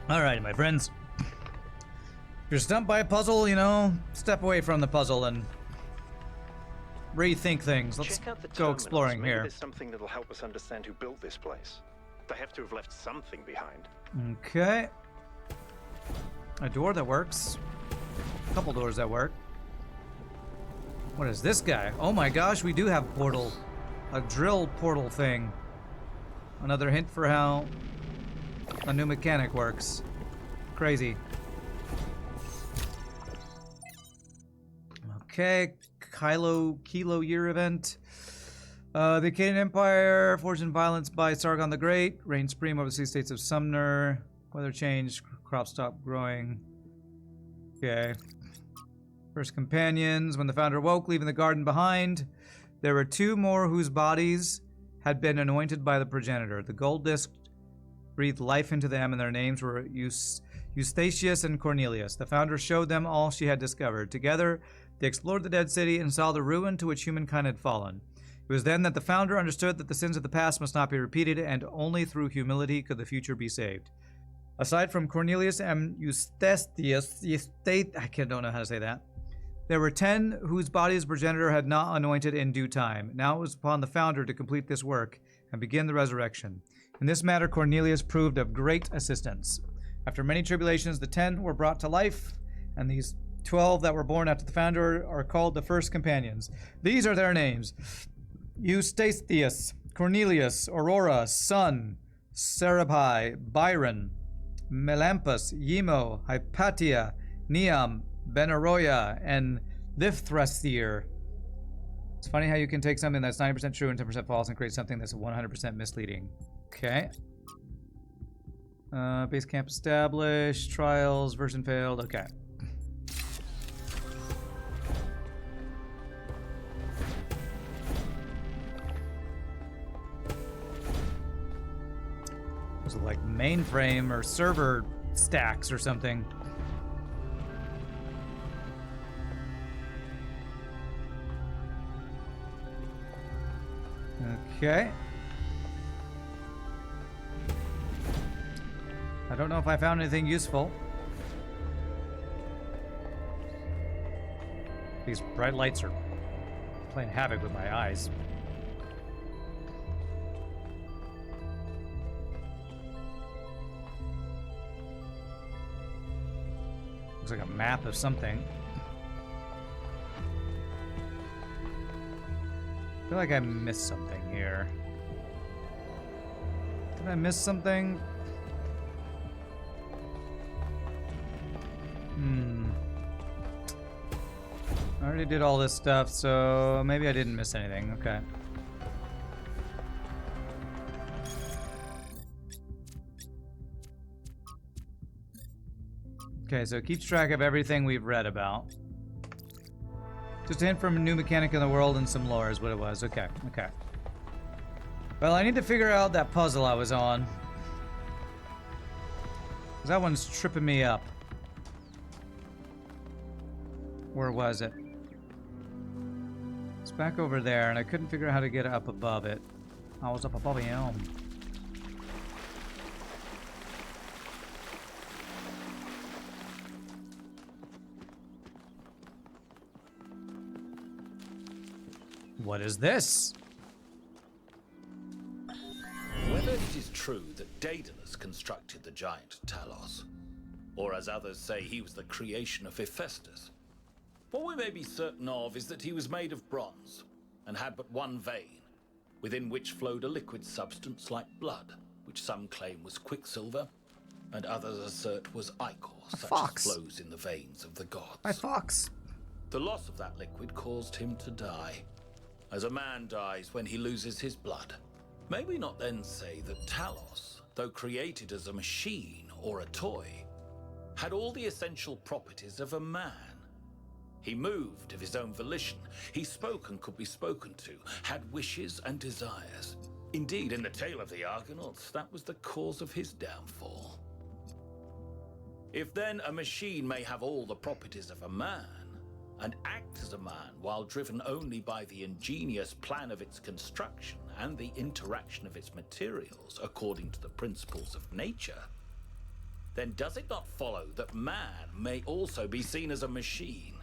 Alright, my friends. If you're stumped by a puzzle, you know, step away from the puzzle and rethink things. Let's Check out the go terminals. exploring Maybe here. there's something that'll help us understand who built this place. They have to have left something behind. Okay. A door that works. A couple doors that work. What is this guy? Oh my gosh, we do have portal. A drill portal thing. Another hint for how a new mechanic works. Crazy. Okay, Kilo year event. The Akkadian Empire, forged in violence by Sargon the Great, reigned supreme over the city-states of Sumner. Weather changed, crops stopped growing. Okay. First companions. When the founder woke, leaving the garden behind, there were two more whose bodies had been anointed by the progenitor. The gold disc breathed life into them, and their names were Eustathius and Cornelius. The founder showed them all she had discovered. Together, they explored the dead city and saw the ruin to which humankind had fallen. It was then that the founder understood that the sins of the past must not be repeated, and only through humility could the future be saved. Aside from Cornelius and Eustathius, I don't know how to say that. There were 10 whose bodies progenitor had not anointed in due time. Now it was upon the founder to complete this work and begin the resurrection. In this matter, Cornelius proved of great assistance. After many tribulations, the 10 were brought to life, and these 12 that were born after the founder are called the first companions. These are their names: Eustathius, Cornelius, Aurora, Sun, Serabai, Byron, Melampus, Yemo, Hypatia, Neam, Benaroya, and Lifthrasir. It's funny how you can take something that's 90% true and 10% false and create something that's 100% misleading. Okay. Base camp established. Trials. Version failed. Okay. Those are like mainframe or server stacks or something. Okay. I don't know if I found anything useful. These bright lights are playing havoc with my eyes. Looks like a map of something. I feel like I missed something here. Did I miss something? I already did all this stuff, so maybe I didn't miss anything. Okay. Okay, so it keeps track of everything we've read about. Just a hint from a new mechanic in the world and some lore is what it was. Okay, okay. Well, I need to figure out that puzzle I was on. 'Cause that one's tripping me up. Where was it? It's back over there, and I couldn't figure out how to get up above it. I was up above him. What is this? Whether it is true that Daedalus constructed the giant Talos, or as others say he was the creation of Hephaestus, what we may be certain of is that he was made of bronze and had but one vein, within which flowed a liquid substance like blood, which some claim was quicksilver, and others assert was ichor, such as flows in the veins of the gods. My fox. The loss of that liquid caused him to die, as a man dies when he loses his blood. May we not then say that Talos, though created as a machine or a toy, had all the essential properties of a man? He moved of his own volition, he spoke and could be spoken to, had wishes and desires. Indeed, in the tale of the Argonauts, that was the cause of his downfall. If then a machine may have all the properties of a man, and act as a man while driven only by the ingenious plan of its construction and the interaction of its materials according to the principles of nature, then does it not follow that man may also be seen as a machine?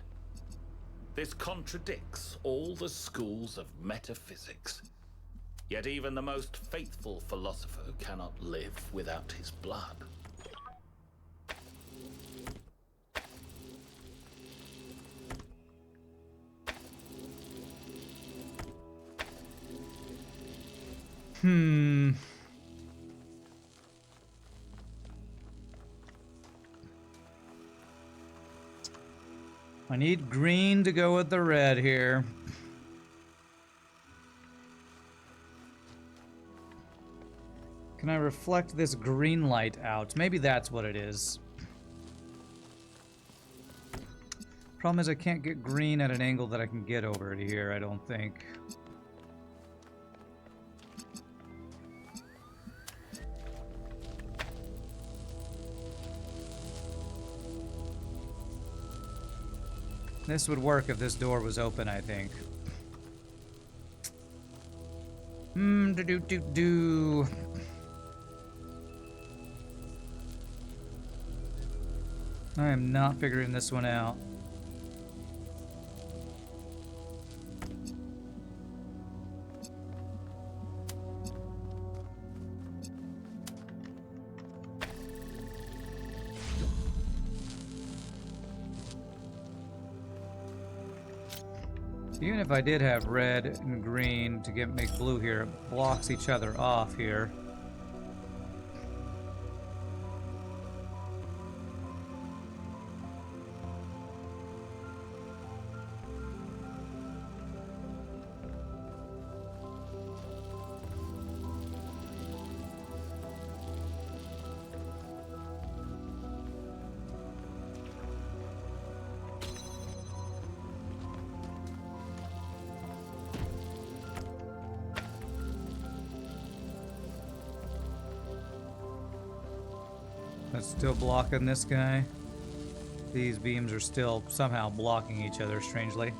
This contradicts all the schools of metaphysics. Yet even the most faithful philosopher cannot live without his blood. I need green to go with the red here. Can I reflect this green light out? Maybe that's what it is. Problem is I can't get green at an angle that I can get over to here, I don't think. This would work if this door was open, I think. Do. I am not figuring this one out. Even if I did have red and green to make blue here, it blocks each other off here. That's still blocking this guy. These beams are still somehow blocking each other strangely.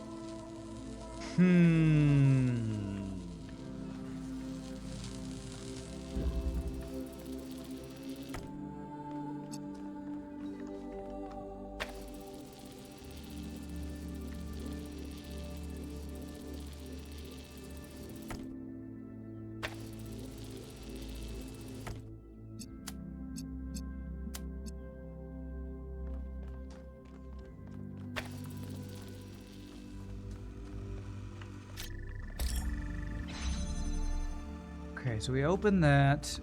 Okay, so we open that.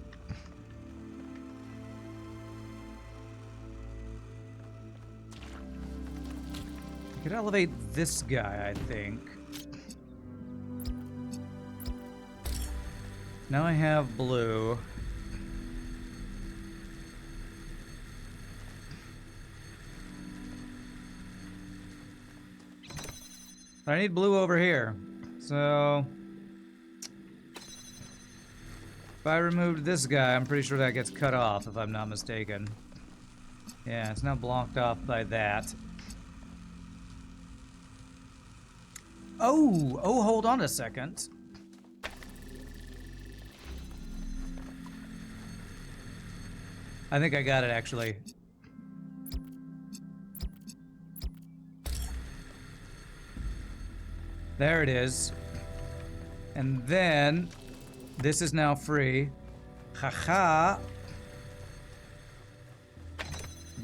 I could elevate this guy, I think. Now I have blue. I need blue over here. So if I removed this guy, I'm pretty sure that gets cut off, if I'm not mistaken. Yeah, it's now blocked off by that. Oh, hold on a second. I think I got it, actually. There it is. And then this is now free. Haha.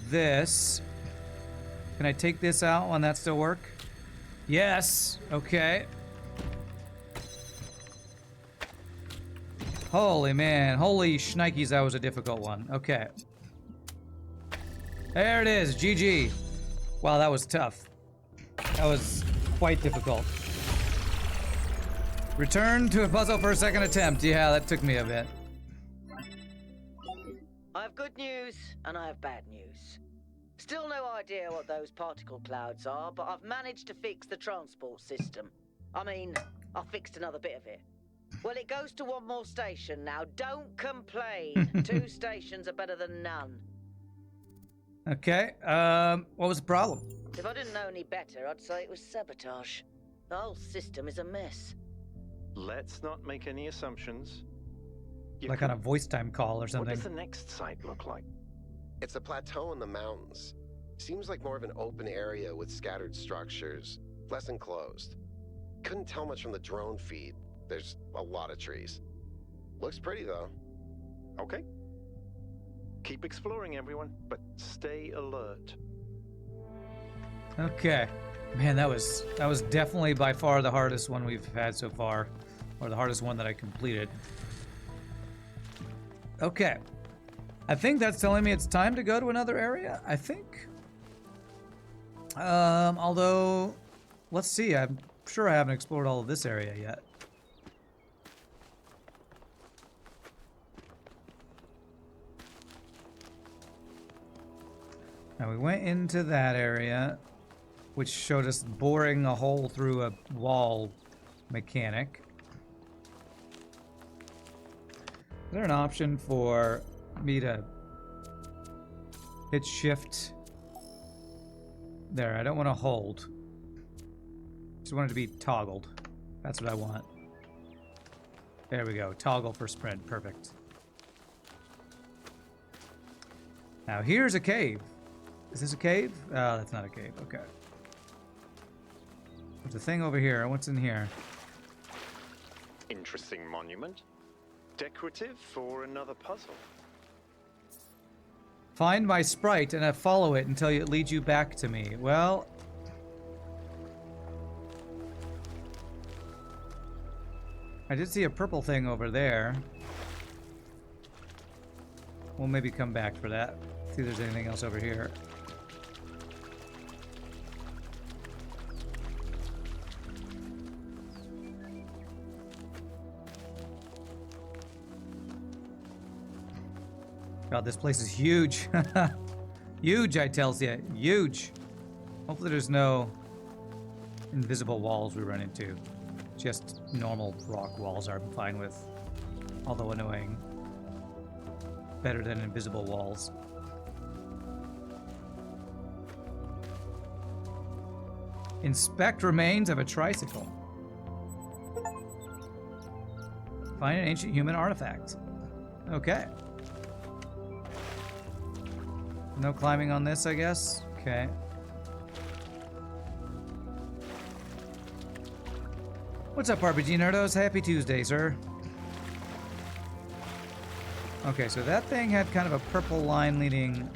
This. Can I take this out? Will that still work? Yes. Okay. Holy man. Holy shnikes, that was a difficult one. Okay. There it is. GG. Wow, that was tough. That was quite difficult. Return to a puzzle for a second attempt. Yeah, that took me a bit. I have good news and I have bad news. Still no idea what those particle clouds are, but I've managed to fix the transport system. I mean, I fixed another bit of it. Well, it goes to one more station now. Don't complain. 2 stations are better than none. Okay, what was the problem? If I didn't know any better, I'd say it was sabotage. The whole system is a mess. Let's not make any assumptions. Like on a voice time call or something. What does the next site look like? It's a plateau in the mountains. Seems like more of an open area with scattered structures, less enclosed. Couldn't tell much from the drone feed. There's a lot of trees. Looks pretty though. Okay. Keep exploring, everyone, but stay alert. Okay. Man, that was definitely by far the hardest one we've had so far. Or the hardest one that I completed. Okay. I think that's telling me it's time to go to another area, I think. Although, let's see. I'm sure I haven't explored all of this area yet. Now we went into that area, which showed us boring a hole through a wall mechanic. Is there an option for me to hit shift? There, I don't want to hold. Just want it to be toggled. That's what I want. There we go. Toggle for sprint. Perfect. Now here's a cave. Is this a cave? Oh, that's not a cave. Okay. There's a thing over here. What's in here? Interesting monument. Decorative for another puzzle. Find my sprite and follow it until it leads you back to me. Well, I did see a purple thing over there. We'll maybe come back for that. See if there's anything else over here. God, this place is huge. Huge, I tells you. Huge. Hopefully there's no invisible walls we run into. Just normal rock walls I'm fine with. Although annoying. Better than invisible walls. Inspect remains of a tricycle. Find an ancient human artifact. Okay. No climbing on this, I guess? Okay. What's up, RPG Nerdos? Happy Tuesday, sir. Okay, so that thing had kind of a purple line leading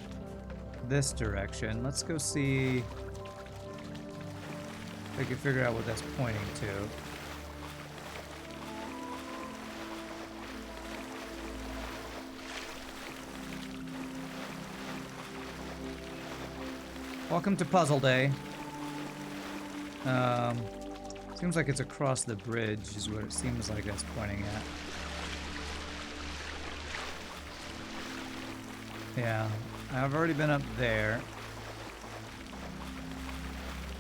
this direction. Let's go see if I can figure out what that's pointing to. Welcome to Puzzle Day. Seems like it's across the bridge is what it seems like that's pointing at. Yeah, I've already been up there.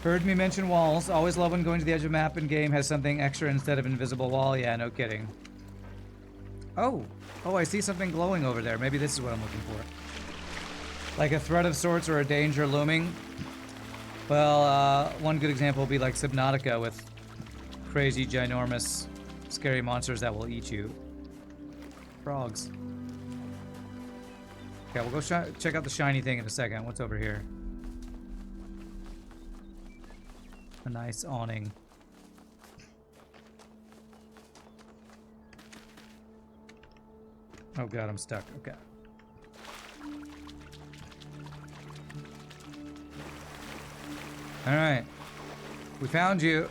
Heard me mention walls. Always love when going to the edge of a map in game has something extra instead of invisible wall. Yeah, no kidding. Oh, I see something glowing over there. Maybe this is what I'm looking for. Like a threat of sorts or a danger looming. Well, one good example would be like Subnautica with crazy, ginormous, scary monsters that will eat you. Frogs. Okay, we'll go check out the shiny thing in a second. What's over here? A nice awning. Oh god, I'm stuck. Okay. Alright. We found you.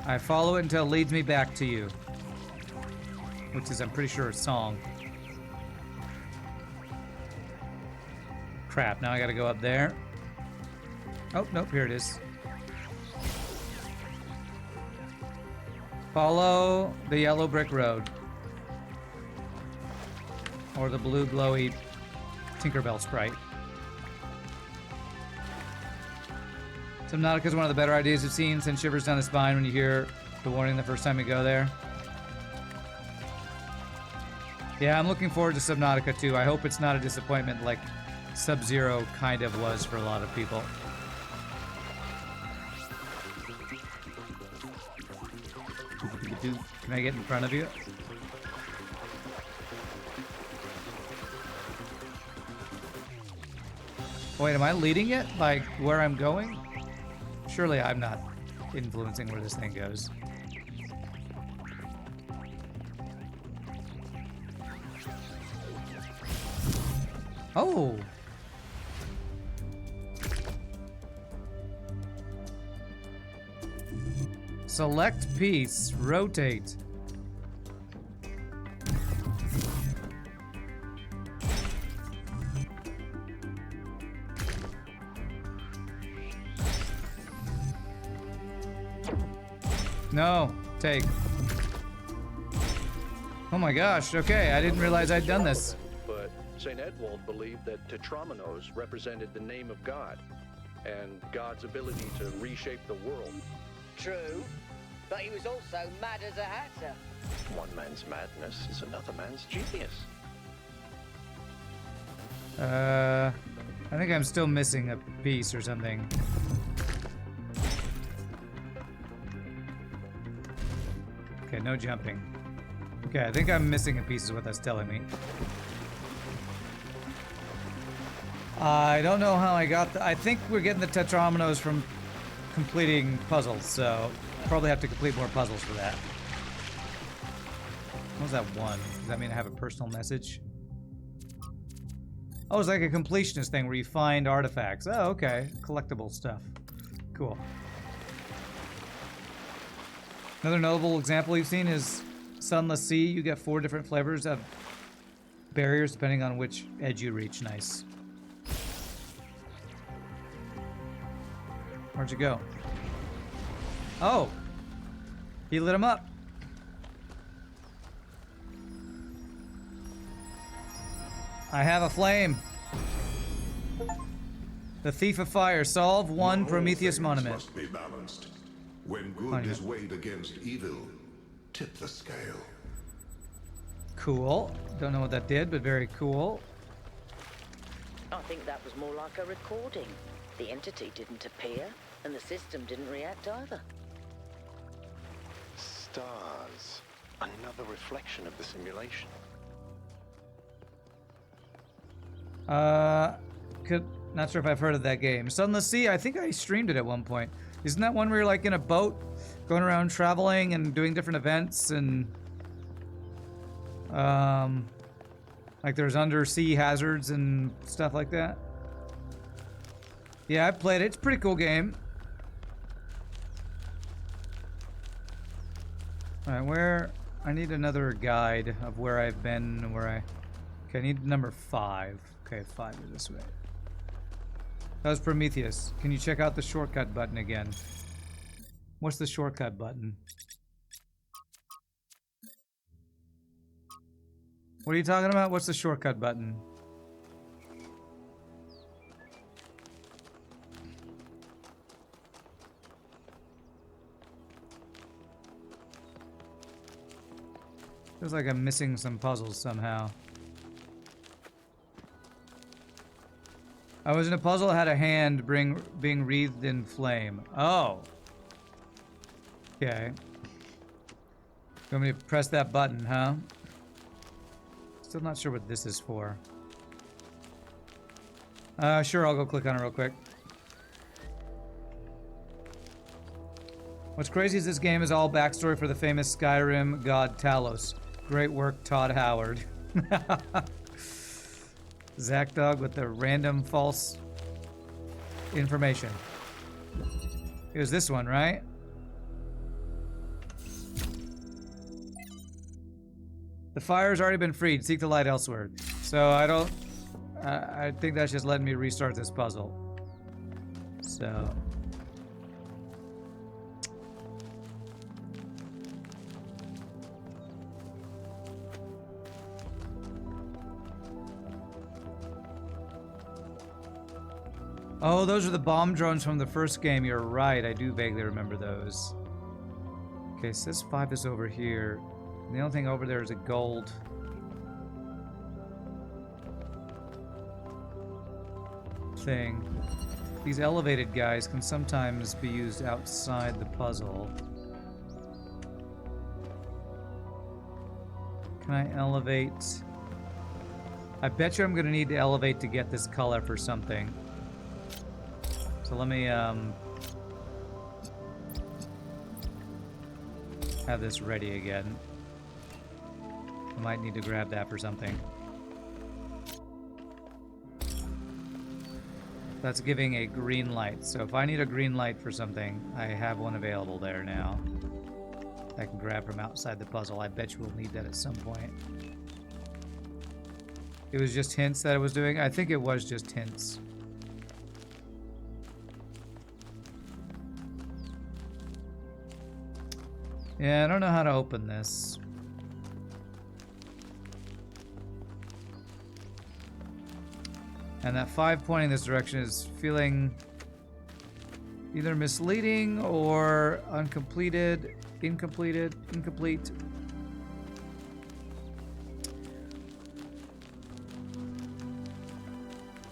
I follow it until it leads me back to you. Which is, I'm pretty sure, a song. Crap, now I gotta go up there. Oh, nope, here it is. Follow the yellow brick road. Or the blue glowy Tinkerbell sprite. Subnautica is one of the better ideas I've seen. Sends shivers down the spine when you hear the warning the first time you go there. Yeah, I'm looking forward to Subnautica too. I hope it's not a disappointment like Sub-Zero kind of was for a lot of people. Can I get in front of you? Wait, am I leading it by where I'm going? Surely I'm not influencing where this thing goes. Oh! Select piece, rotate. No, take. Oh my gosh, okay, I didn't realize I'd done this. But St. Edwald believed that tetrominoes represented the name of God and God's ability to reshape the world. True, but he was also mad as a hatter. One man's madness is another man's genius. I think I'm still missing a piece or something. Okay, no jumping. Okay, I think I'm missing a piece is what that's telling me. I don't know how I got I think we're getting the tetrominoes from completing puzzles, so probably have to complete more puzzles for that. What was that one? Does that mean I have a personal message? Oh, it's like a completionist thing where you find artifacts. Oh, okay. Collectible stuff. Cool. Another notable example you've seen is Sunless Sea. You get 4 different flavors of barriers depending on which edge you reach. Nice. Where'd you go? Oh! He lit him up. I have a flame. The Thief of Fire. Solve 1 Prometheus monument. Must be balanced. When good is weighed against evil, tip the scale. Cool. Don't know what that did, but very cool. I think that was more like a recording. The entity didn't appear, and the system didn't react either. Stars. Another reflection of the simulation. Not sure if I've heard of that game. Sunless Sea, I think I streamed it at one point. Isn't that one where you're like in a boat, going around traveling and doing different events and like there's undersea hazards and stuff like that? Yeah, I played it. It's a pretty cool game. Alright, where... I need another guide of where I've been and where I... Okay, I need number 5. Okay, 5 is this way. That was Prometheus. Can you check out the shortcut button again? What's the shortcut button? What are you talking about? What's the shortcut button? Feels like I'm missing some puzzles somehow. I was in a puzzle that had a hand being wreathed in flame. Oh. Okay. You want me to press that button, huh? Still not sure what this is for. Sure, I'll go click on it real quick. What's crazy is this game is all backstory for the famous Skyrim god Talos. Great work, Todd Howard. Zach Dog with the random false information. It was this one, right? The fire's already been freed. Seek the light elsewhere. So I don't... I think that's just letting me restart this puzzle. So... Oh, those are the bomb drones from the first game. You're right. I do vaguely remember those. Okay, so this 5 is over here. And the only thing over there is a gold. Thing. These elevated guys can sometimes be used outside the puzzle. Can I elevate? I bet you I'm going to need to elevate to get this color for something. So let me have this ready again. I might need to grab that for something. That's giving a green light. So if I need a green light for something, I have one available there now. I can grab from outside the puzzle. I bet you we'll need that at some point. It was just hints that I was doing. I think it was just hints. Yeah, I don't know how to open this. And that 5 pointing this direction is feeling either misleading or uncompleted, incomplete.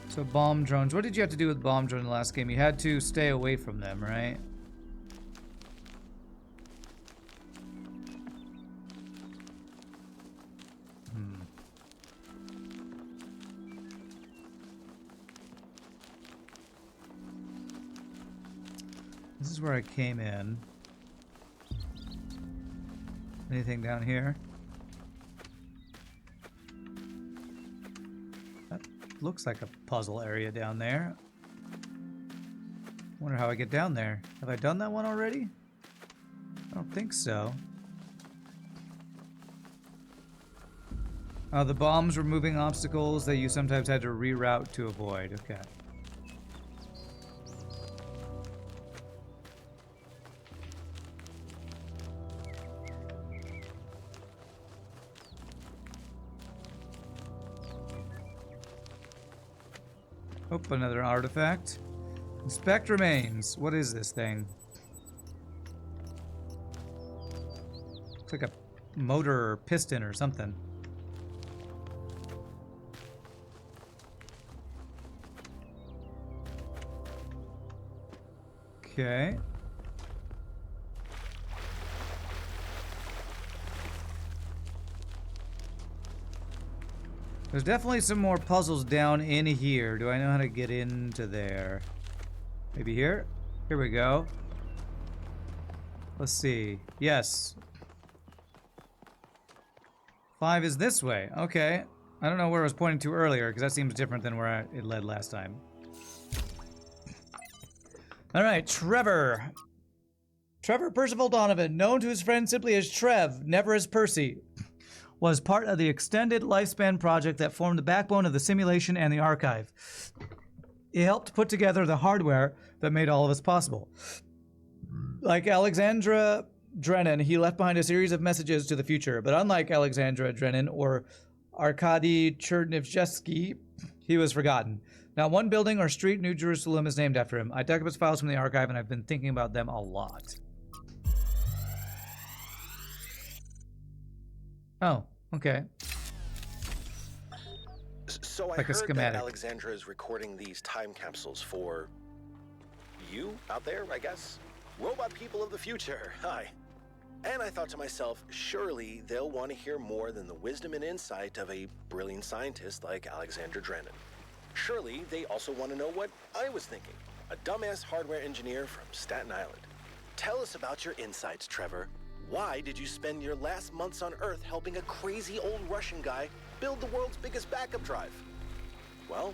So bomb drones. What did you have to do with bomb drone in the last game? You had to stay away from them, right? This is where I came in. Anything down here? That looks like a puzzle area down there. Wonder how I get down there. Have I done that one already? I don't think so. The bombs were moving obstacles that you sometimes had to reroute to avoid. Okay. Oh, another artifact. Inspect remains. What is this thing? Looks like a motor or piston or something. Okay. There's definitely some more puzzles down in here. Do I know how to get into there? Maybe here? Here we go. Let's see. Yes. 5 is this way. Okay. I don't know where I was pointing to earlier, because that seems different than where it led last time. Alright, Trevor. Trevor Percival Donovan, known to his friends simply as Trev, never as Percy, was part of the extended lifespan project that formed the backbone of the simulation and the archive. He helped put together the hardware that made all of this possible. Like Alexandra Drennan, he left behind a series of messages to the future, but unlike Alexandra Drennan or Arkady Chernivshevsky, he was forgotten. Now, one building or street in New Jerusalem is named after him. I dug up his files from the archive, and I've been thinking about them a lot. Oh, okay. So I Like a heard that schematic. Alexandra is recording these time capsules for you out there, I guess? Robot people of the future, hi. And I thought to myself, surely they'll want to hear more than the wisdom and insight of a brilliant scientist like Alexandra Drennan. Surely they also want to know what I was thinking, a dumbass hardware engineer from Staten Island. Tell us about your insights, Trevor. Why did you spend your last months on Earth helping a crazy old Russian guy build the world's biggest backup drive? Well,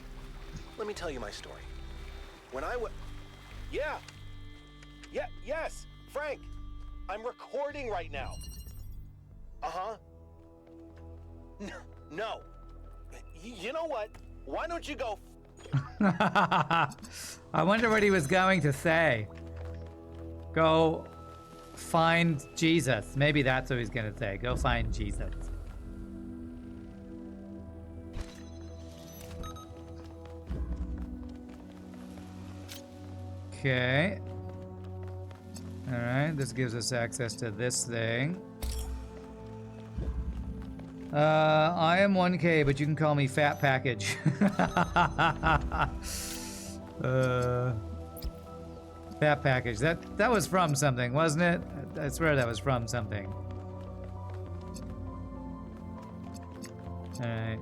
let me tell you my story. When I yes, Frank, I'm recording right now. Uh-huh. No. You know what? Why don't you go? I wonder what he was going to say. Go find Jesus. Maybe that's what he's going to say. Go find Jesus. Okay. Alright, this gives us access to this thing. I am 1K, but you can call me Fat Package. Fat Package. That was from something, wasn't it? I swear that was from something. Alright.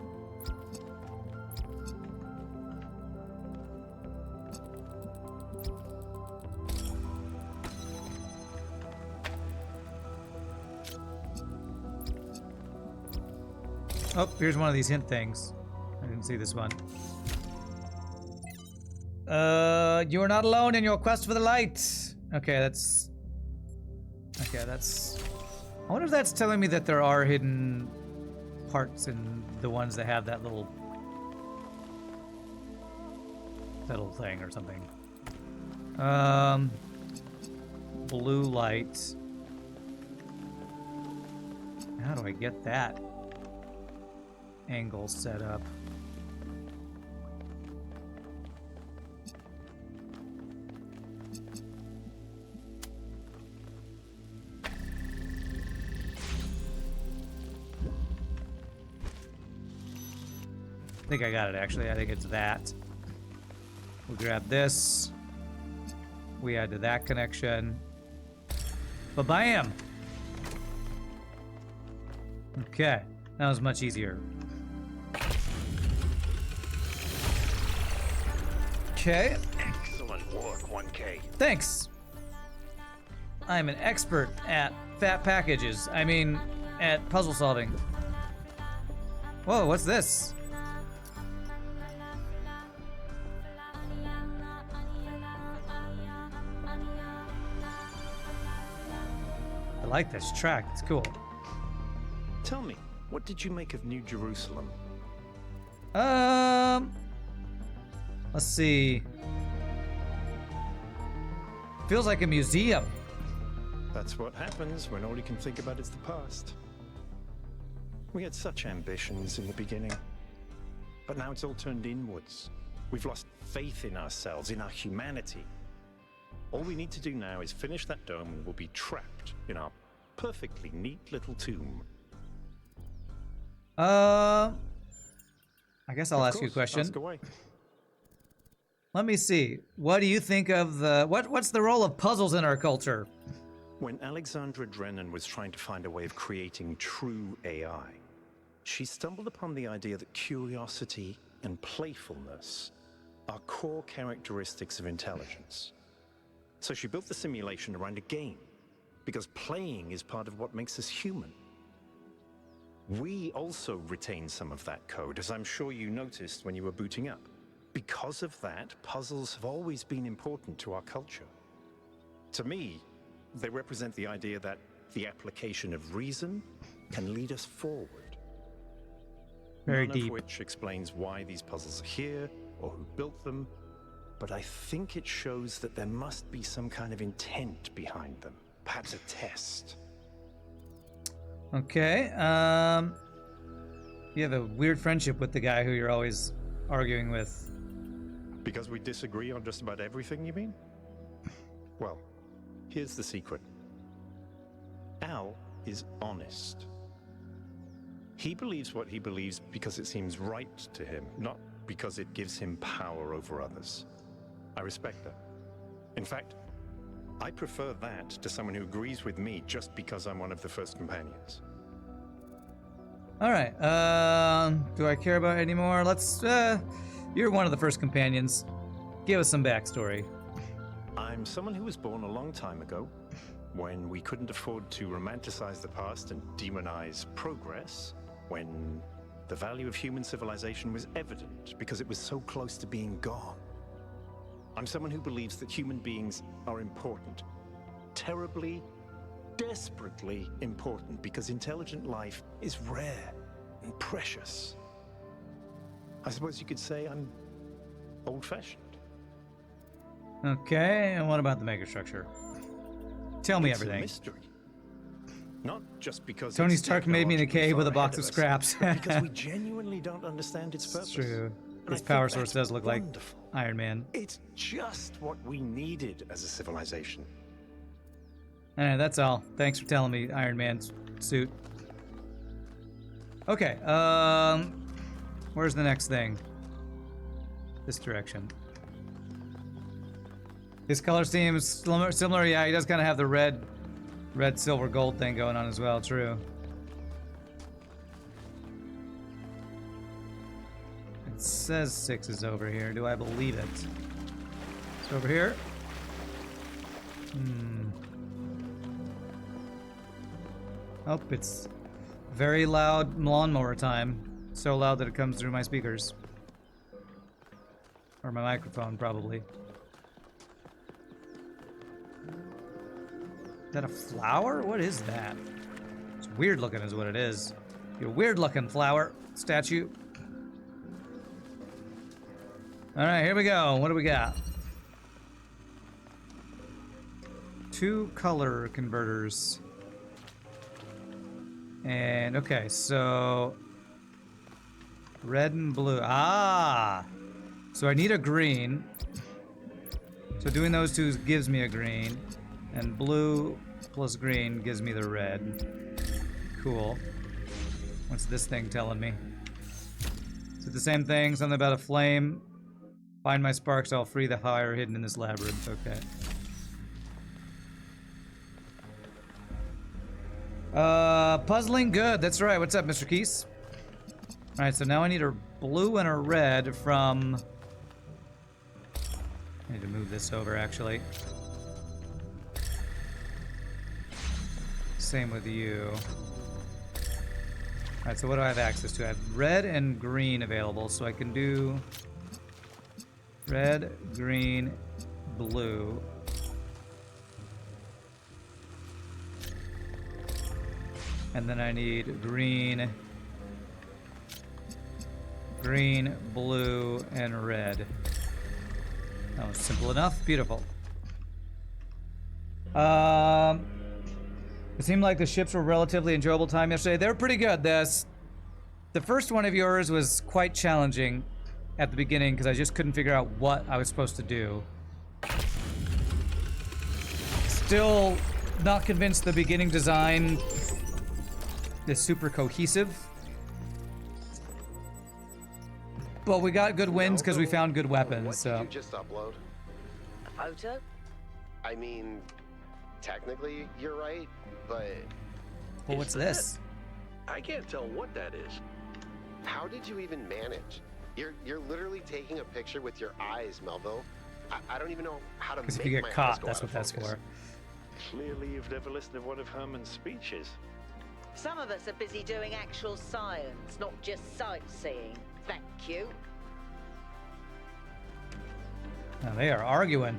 Oh, here's one of these hint things. I didn't see this one. You are not alone in your quest for the light. Okay, that's... Okay, that's... I wonder if that's telling me that there are hidden parts in the ones that have that little thing or something. Blue light. How do I get that angle set up? I think I got it, actually. I think it's that. We'll grab this. We add to that connection. Ba-bam! Okay, that was much easier. Okay. Excellent work, 1K. Thanks. I'm an expert at fat packages. I mean, at puzzle solving. Whoa, what's this? I like this track. It's cool. Tell me, what did you make of New Jerusalem? Let's see. Feels like a museum. That's what happens when all you can think about is the past. We had such ambitions in the beginning, but now it's all turned inwards. We've lost faith in ourselves, in our humanity. All we need to do now is finish that dome and we'll be trapped in our perfectly neat little tomb. I guess I'll Of ask you a course, question. ask away. Let me see. What do you think of the what's the role of puzzles in our culture? When Alexandra Drennan was trying to find a way of creating true AI, she stumbled upon the idea that curiosity and playfulness are core characteristics of intelligence. So she built the simulation around a game, because playing is part of what makes us human. We also retain some of that code, as I'm sure you noticed when you were booting up. Because of that, puzzles have always been important to our culture. To me, they represent the idea that the application of reason can lead us forward. Very None deep. of which explains why these puzzles are here or who built them, but I think it shows that there must be some kind of intent behind them, perhaps a test. Okay. You have a weird friendship with the guy who you're always arguing with. Because we disagree on just about everything, you mean? Well, here's the secret. Al is honest. He believes what he believes because it seems right to him, not because it gives him power over others. I respect that. In fact, I prefer that to someone who agrees with me just because I'm one of the first companions. All right. Do I care about it anymore? Let's. You're one of the first companions. Give us some backstory. I'm someone who was born a long time ago, when we couldn't afford to romanticize the past and demonize progress, when the value of human civilization was evident because it was so close to being gone. I'm someone who believes that human beings are important. Terribly, desperately important, because intelligent life is rare and precious. I suppose you could say I'm old-fashioned. Okay, and what about the megastructure? Tell me It's everything. a mystery. Not just because Tony it's Stark made me in a technologically cave with a far box ahead of us, scraps. but because we genuinely don't understand its purpose. It's true. And I His think power that's source does look like wonderful. Iron Man. It's just what we needed as a civilization. Alright, that's all. Thanks for telling me, Iron Man's suit. Okay, where's the next thing? This direction. His color seems similar. Yeah, he does kind of have the red, silver, gold thing going on as well. True. It says 6 is over here. Do I believe it? It's over here. Oh, it's Very loud lawnmower time. So loud that it comes through my speakers. Or my microphone, probably. Is that a flower? What is that? It's weird looking is what it is. You're weird looking flower statue. Alright, here we go. What do we got? 2 color converters. And okay, so red and blue. Ah! So I need a green. So doing those two gives me a green. And blue plus green gives me the red. Cool. What's this thing telling me? Is it the same thing? Something about a flame? Find my sparks, I'll free the fire hidden in this labyrinth. Okay. Puzzling good. That's right. What's up, Mr. Keys? Alright, so now I need a blue and a red from... I need to move this over, actually. Same with you. Alright, so what do I have access to? I have red and green available, so I can do... red, green, blue. And then I need green, blue, and red. Oh, simple enough. Beautiful. It seemed like the ships were relatively enjoyable time yesterday. They were pretty good. The first one of yours was quite challenging at the beginning because I just couldn't figure out what I was supposed to do. Still not convinced the beginning design is super cohesive. But we got good wins because we found good weapons, What so... did you just upload? A photo? I mean, technically you're right, but Well, what's this? I can't tell what that is. how did you even manage? You're literally taking a picture with your eyes, Melville. I don't even know how to make Because if you get my eyes caught, go that's out what of that's focus. for. Clearly, you've never listened to one of Herman's speeches. Some of us are busy doing actual science, not just sightseeing. Thank you. Now they are arguing.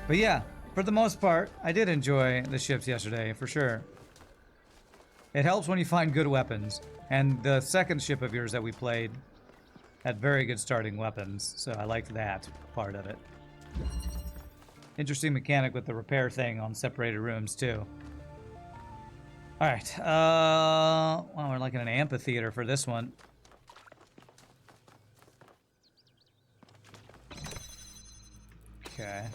But yeah, for the most part, I did enjoy the ships yesterday, for sure. It helps when you find good weapons. And the second ship of yours that we played had very good starting weapons, so I liked that part of it. Interesting mechanic with the repair thing on separated rooms, too. Alright, well, we're like in an amphitheater for this one. Okay.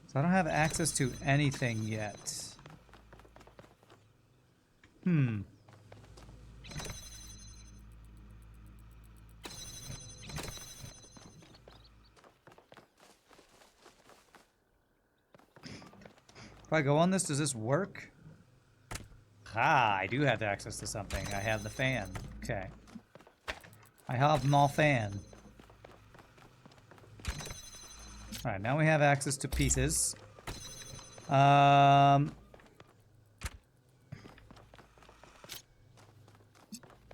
So I don't have access to anything yet. If I go on this, does this work? Ah, I do have access to something. I have the fan. Okay. I have my fan. Alright, now we have access to pieces.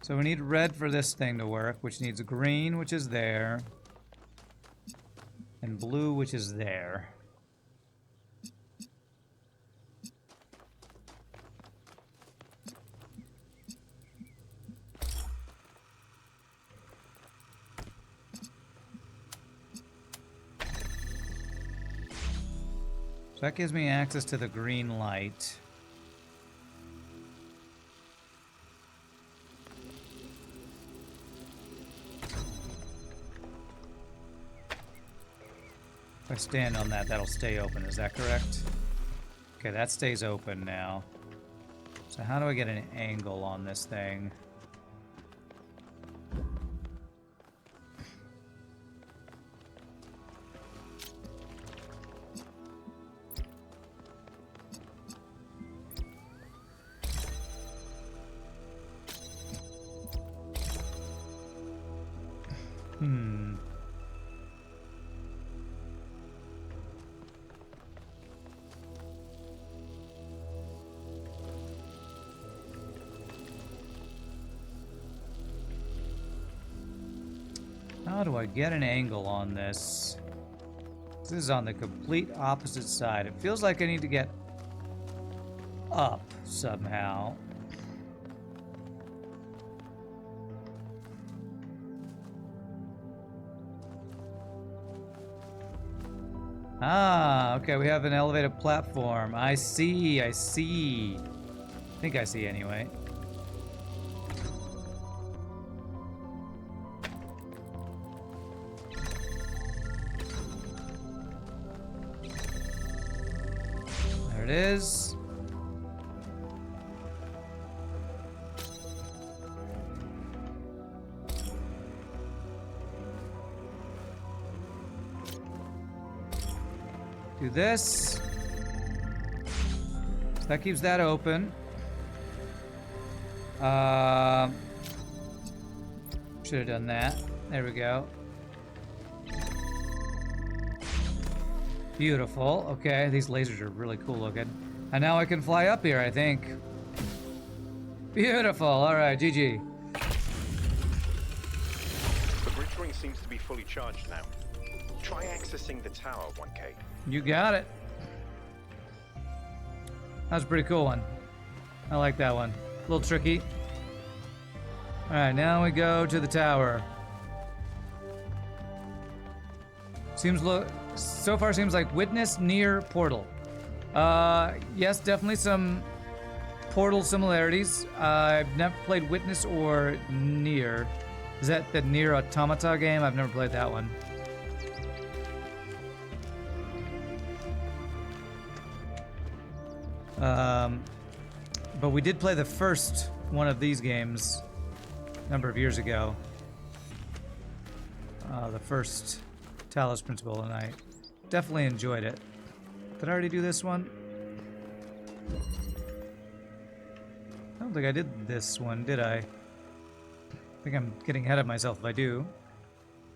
So we need red for this thing to work, which needs green, which is there. And blue, which is there. So that gives me access to the green light. If I stand on that, that'll stay open. Is that correct? Okay, that stays open now. So how do I get an angle on this thing? How do I get an angle on this? This is on the complete opposite side. It feels like I need to get up somehow. Ah, okay, we have an elevated platform. I see, I see. I think I see anyway. There it is. Do this. That keeps that open. Should have done that. There we go. Beautiful. Okay, these lasers are really cool looking. And now I can fly up here, I think. Beautiful. All right, GG. The bridge ring seems to be fully charged now. Try accessing the tower, 1K. You got it. That was a pretty cool one. I like that one. A little tricky. All right, now we go to the tower. So far seems like witness near portal. Yes, definitely some portal similarities. I've never played Witness or Near. Is that the Near Automata game? I've never played that one. But we did play the first one of these games a number of years ago. The first Talos Principle, and I definitely enjoyed it. Did I already do this one? I don't think I did this one, did I? I think I'm getting ahead of myself if I do.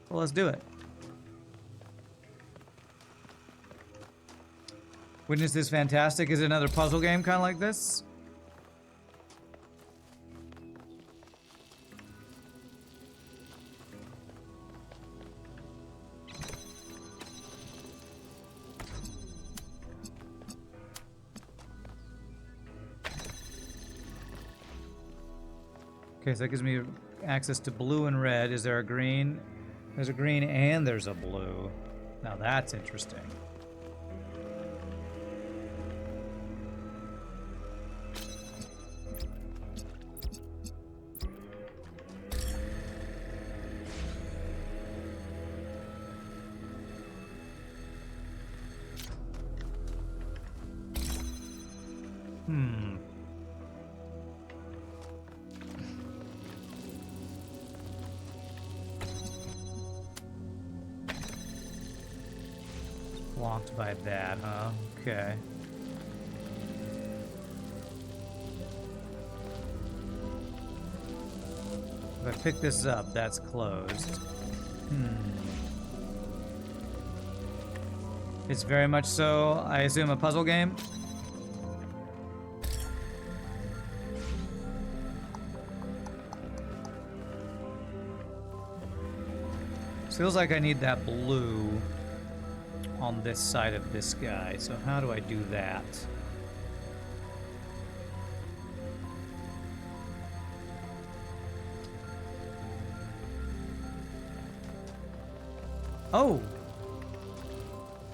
Well, let's do it. Witness is fantastic. Is it another puzzle game kind of like this? Okay, so that gives me access to blue and red. Is there a green? There's a green and there's a blue. Now that's interesting. Blocked by that, huh? Okay. If I pick this up, that's closed. It's very much so, I assume, a puzzle game? Feels like I need that blue on this side of this guy. So how do I do that? Oh!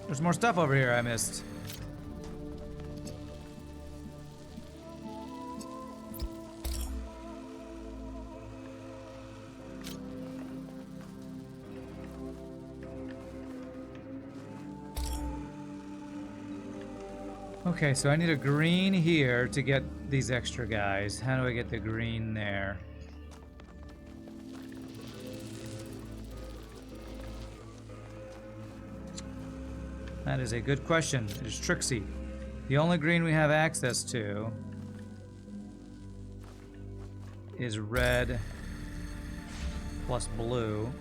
There's more stuff over here I missed. Okay, so I need a green here to get these extra guys. How do I get the green there? That is a good question. It is Trixie. The only green we have access to is red plus blue.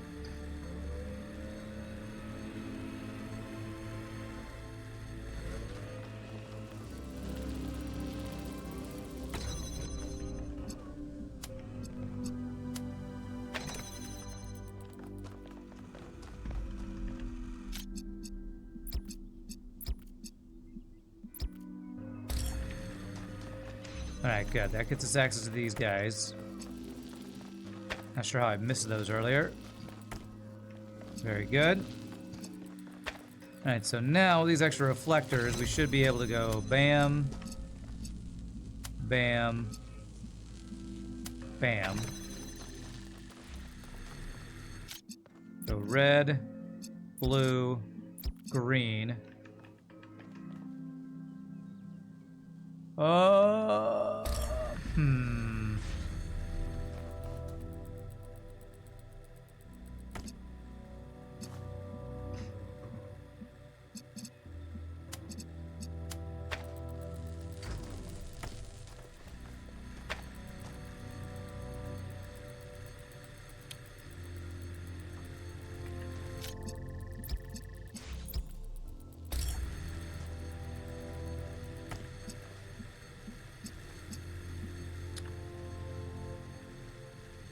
Alright, good. That gets us access to these guys. Not sure how I missed those earlier. Very good. Alright, so now these extra reflectors, we should be able to go bam, bam, bam. So red, blue, green. Hmm.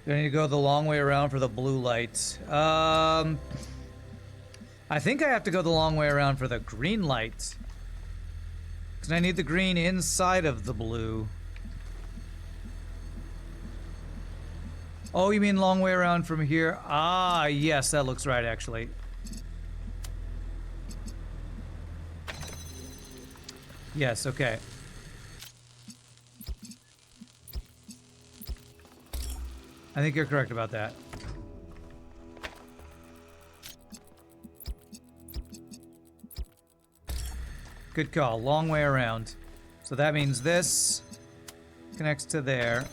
Do I need to go the long way around for the blue light? I think I have to go the long way around for the green light. Because I need the green inside of the blue. Oh, you mean long way around from here? Ah, yes, that looks right, actually. Yes, okay. I think you're correct about that. Good call. Long way around. So that means this connects to there.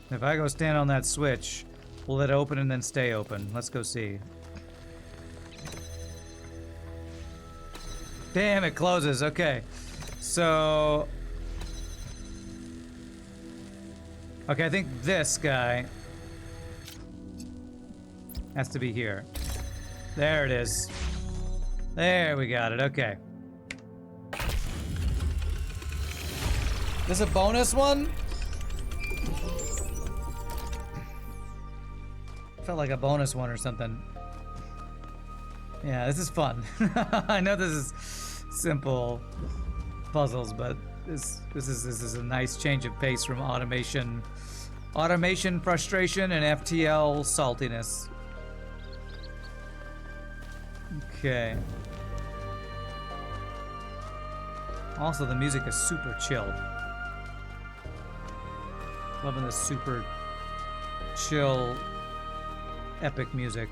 If I go stand on that switch, will it open and then stay open? Let's go see. Damn, it closes. Okay. So... okay, I think this guy has to be here. There it is. There, we got it. Okay. This a bonus one? Felt like a bonus one or something. Yeah, this is fun. I know this is simple puzzles, but this is a nice change of pace from automation frustration and FTL saltiness. Okay. Also, the music is super chill. Loving this super chill epic music.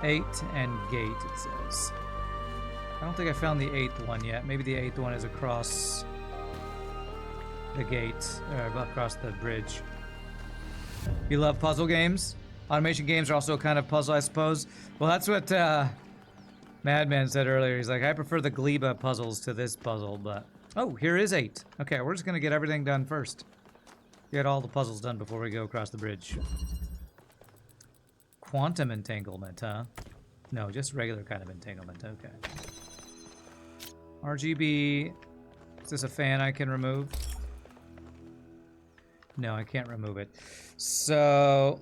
8 and gate, it says. I don't think I found the 8th one yet. Maybe the 8th one is across the gate, or across the bridge. You love puzzle games? Automation games are also a kind of puzzle, I suppose. Well, that's what Madman said earlier. He's like, I prefer the Gleba puzzles to this puzzle, but... oh, here is 8. Okay, we're just gonna get everything done first. Get all the puzzles done before we go across the bridge. Quantum entanglement, huh? No, just regular kind of entanglement. Okay. RGB. Is this a fan I can remove? No, I can't remove it. So...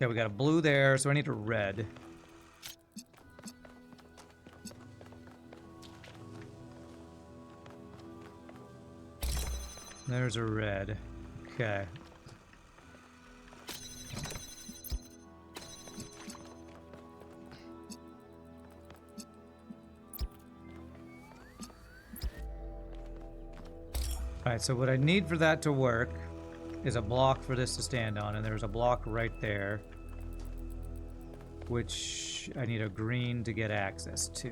yeah, we got a blue there, so I need a red. There's a red. Okay. Alright, so what I need for that to work is a block for this to stand on, and there's a block right there, which I need a green to get access to.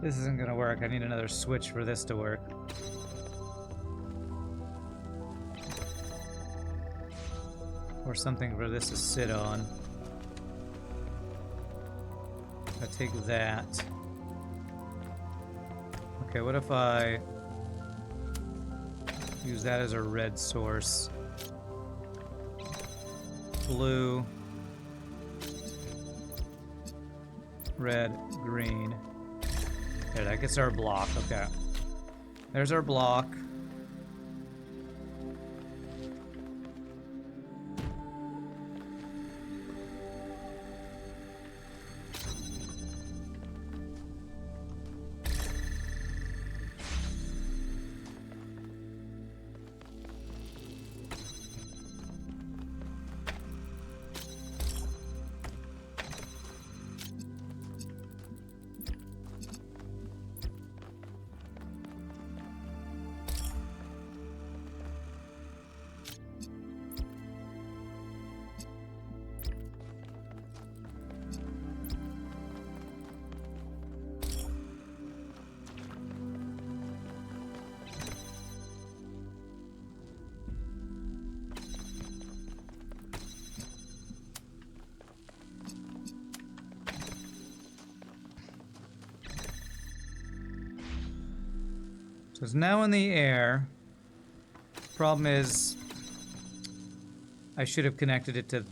This isn't gonna work. I need another switch for this to work. Or something for this to sit on. I take that. Okay, what if I use that as a red source? Blue. Red, green. There, that gets our block. Okay. There's our block. So it's now in the air. Problem is, I should have connected it to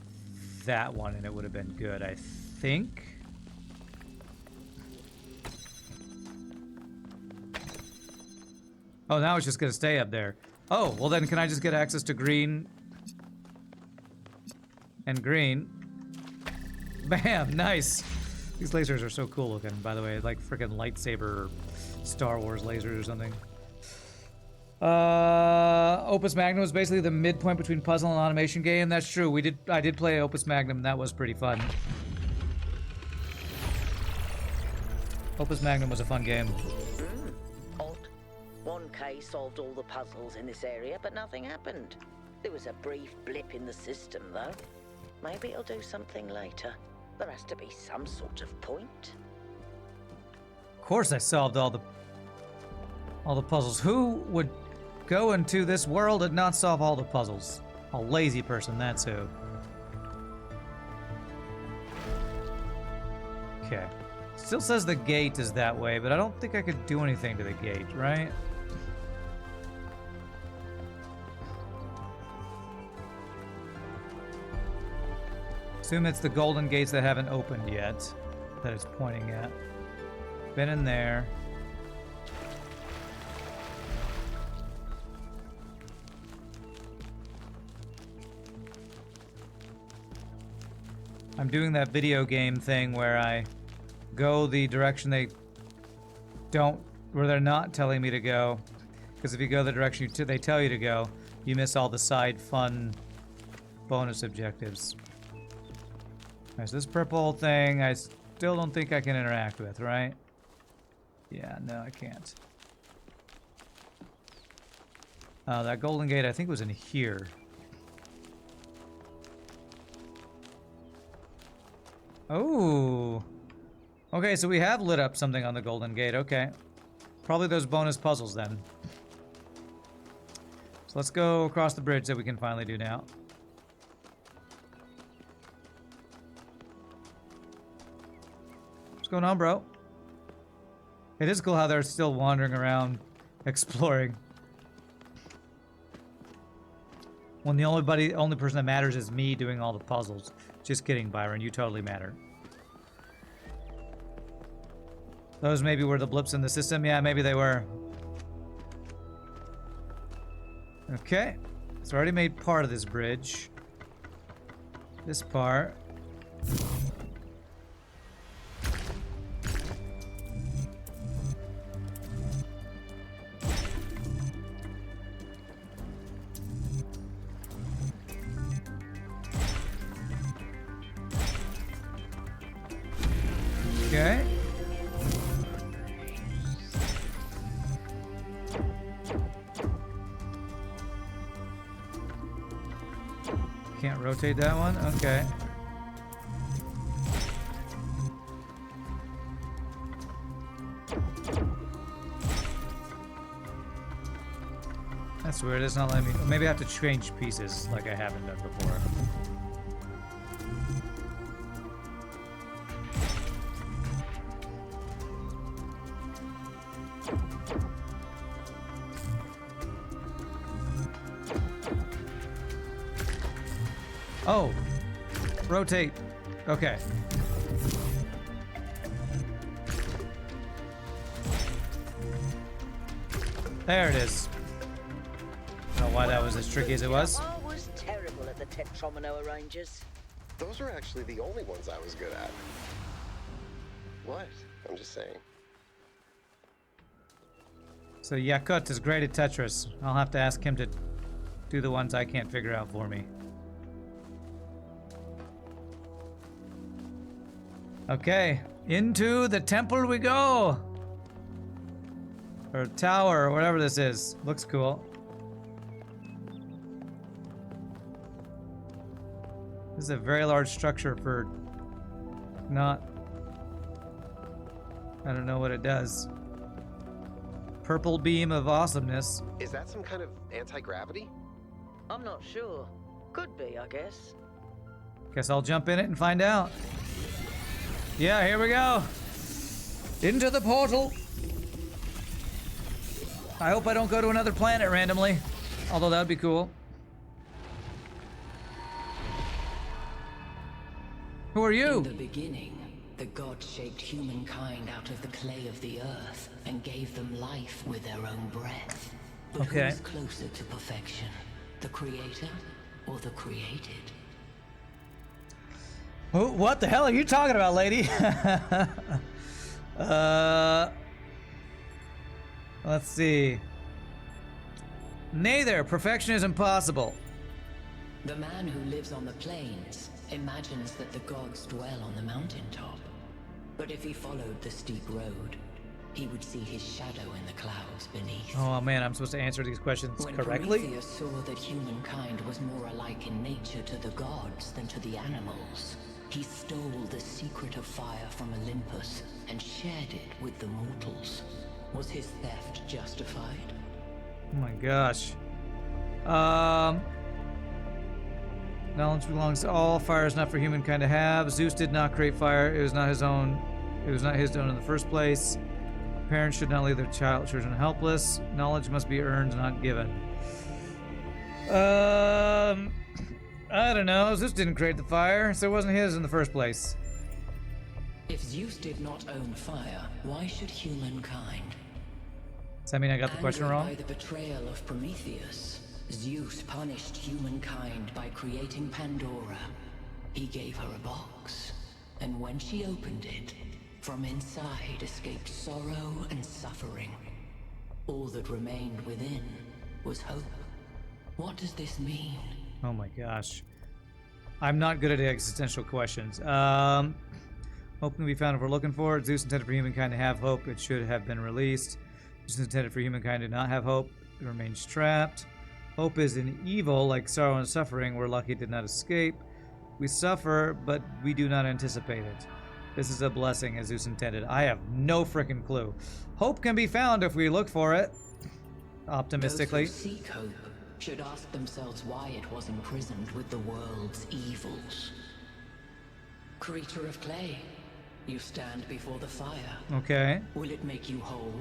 that one and it would have been good, I think. Oh, now it's just gonna stay up there. Oh, well then can I just get access to green? And green. Bam, nice. These lasers are so cool looking, by the way, like freaking lightsaber Star Wars lasers or something. Opus Magnum was basically the midpoint between puzzle and automation game. That's true. I did play Opus Magnum, and that was pretty fun. Opus Magnum was a fun game. Odd. 1K solved all the puzzles in this area, but nothing happened. There was a brief blip in the system, though. Maybe it'll do something later. There has to be some sort of point. Of course I solved all the puzzles. Who would go into this world and not solve all the puzzles? A lazy person, that's who. Okay. Still says the gate is that way, but I don't think I could do anything to the gate, right? Assume it's the golden gates that haven't opened yet that it's pointing at. Been in there. I'm doing that video game thing where I go the direction where they're not telling me to go. Because if you go the direction they tell you to go, you miss all the side fun bonus objectives. Alright, so this purple thing I still don't think I can interact with, right? Yeah, no, I can't. That golden gate I think was in here. Oh. Okay, so we have lit up something on the golden gate. Okay. Probably those bonus puzzles then. So let's go across the bridge that we can finally do now. What's going on, bro? It is cool how they're still wandering around, exploring. When the only person that matters is me doing all the puzzles. Just kidding, Byron. You totally matter. Those maybe were the blips in the system. Yeah, maybe they were. Okay. It's already made part of this bridge. This part. Okay. Can't rotate that one? Okay. That's weird. It's not letting me. Maybe I have to change pieces like I haven't done before. Oh, rotate. Okay. There it is. I don't know why that was as tricky as it was. I was terrible at the Tetromino arrangers. Those are actually the only ones I was good at. What? I'm just saying. So Yakut is great at Tetris. I'll have to ask him to do the ones I can't figure out for me. Okay, into the temple we go. Or tower, or whatever this is. Looks cool. This is a very large structure for not... I don't know what it does. Purple beam of awesomeness. Is that some kind of anti-gravity? I'm not sure. Could be, I guess. Guess I'll jump in it and find out. Yeah, here we go. Into the portal. I hope I don't go to another planet randomly. Although that would be cool. Who are you? In the beginning, the gods shaped humankind out of the clay of the earth and gave them life with their own breath. But Okay. who's closer to perfection? The creator or the created? What the hell are you talking about, lady? Let's see. Neither. Perfection is impossible. The man who lives on the plains imagines that the gods dwell on the mountaintop. But if he followed the steep road, he would see his shadow in the clouds beneath. Oh man, I'm supposed to answer these questions When correctly? Prometheus saw that humankind was more alike in nature to the gods than to the animals, he stole the secret of fire from Olympus and shared it with the mortals. Was his theft justified? Oh my gosh. Knowledge belongs to all. Fire is not for humankind to have. Zeus did not create fire. It was not his own. It was not his own in the first place. Parents should not leave their children helpless. Knowledge must be earned, not given. I don't know. Zeus didn't create the fire, so it wasn't his in the first place. If Zeus did not own fire, why should humankind? Does that mean I got the question Angered wrong? by the betrayal of Prometheus, Zeus punished humankind by creating Pandora. He gave her a box, and when she opened it, from inside escaped sorrow and suffering. All that remained within was hope. What does this mean? Oh my gosh. I'm not good at existential questions. Hope can be found if we're looking for it. Zeus intended for humankind to have hope. It should have been released. Zeus intended for humankind to not have hope. It remains trapped. Hope is an evil, like sorrow and suffering. We're lucky it did not escape. We suffer, but we do not anticipate it. This is a blessing as Zeus intended. I have no freaking clue. Hope can be found if we look for it. Optimistically. Those who seek hope should ask themselves why it was imprisoned with the world's evils. Creature of clay, you stand before the fire. Okay. Will it make you whole,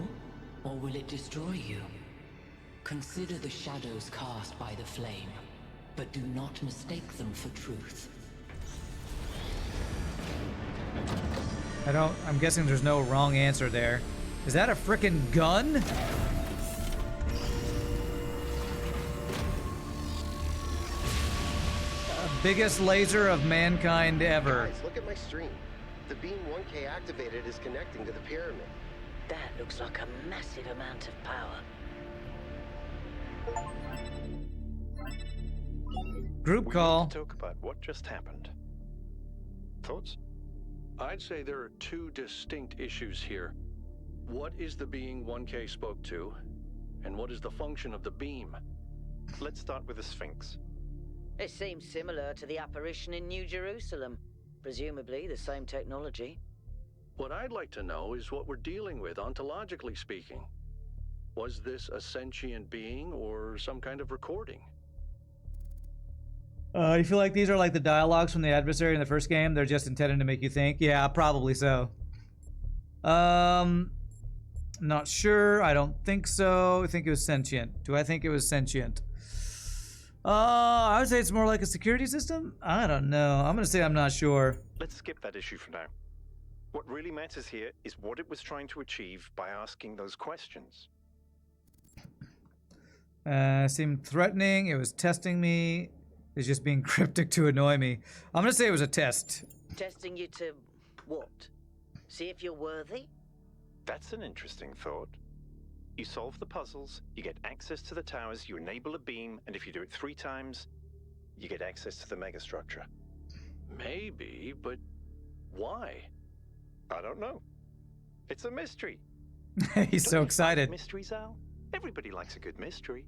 or will it destroy you? Consider the shadows cast by the flame, but do not mistake them for truth. I'm guessing there's no wrong answer there. Is that a frickin' gun? Biggest laser of mankind ever. Guys, look at my stream. The beam 1K activated is connecting to the pyramid. That looks like a massive amount of power. Group We call. need to talk about what just happened. Thoughts? I'd say there are two distinct issues here. What is the being 1K spoke to, and what is the function of the beam? Let's start with the Sphinx. It seems similar to the apparition in New Jerusalem. Presumably the same technology. What I'd like to know is what we're dealing with, ontologically speaking. Was this a sentient being or some kind of recording? You feel like these are like the dialogues from the adversary in the first game? They're just intended to make you think? Yeah, probably so. Not sure. I don't think so. I think it was sentient. Do I think it was sentient? I would say it's more like a security system. I don't know. I'm gonna say I'm not sure. Let's skip that issue for now. What really matters here is what it was trying to achieve by asking those questions. Seemed threatening. It was testing me. It's just being cryptic to annoy me. I'm gonna say it was a test. Testing you to what? See if you're worthy? That's an interesting thought. You solve the puzzles, you get access to the towers, you enable a beam, and if you do it 3 times, you get access to the megastructure. Maybe, but why? I don't know. It's a mystery. He's so excited. Mysteries, Al? Everybody likes a good mystery.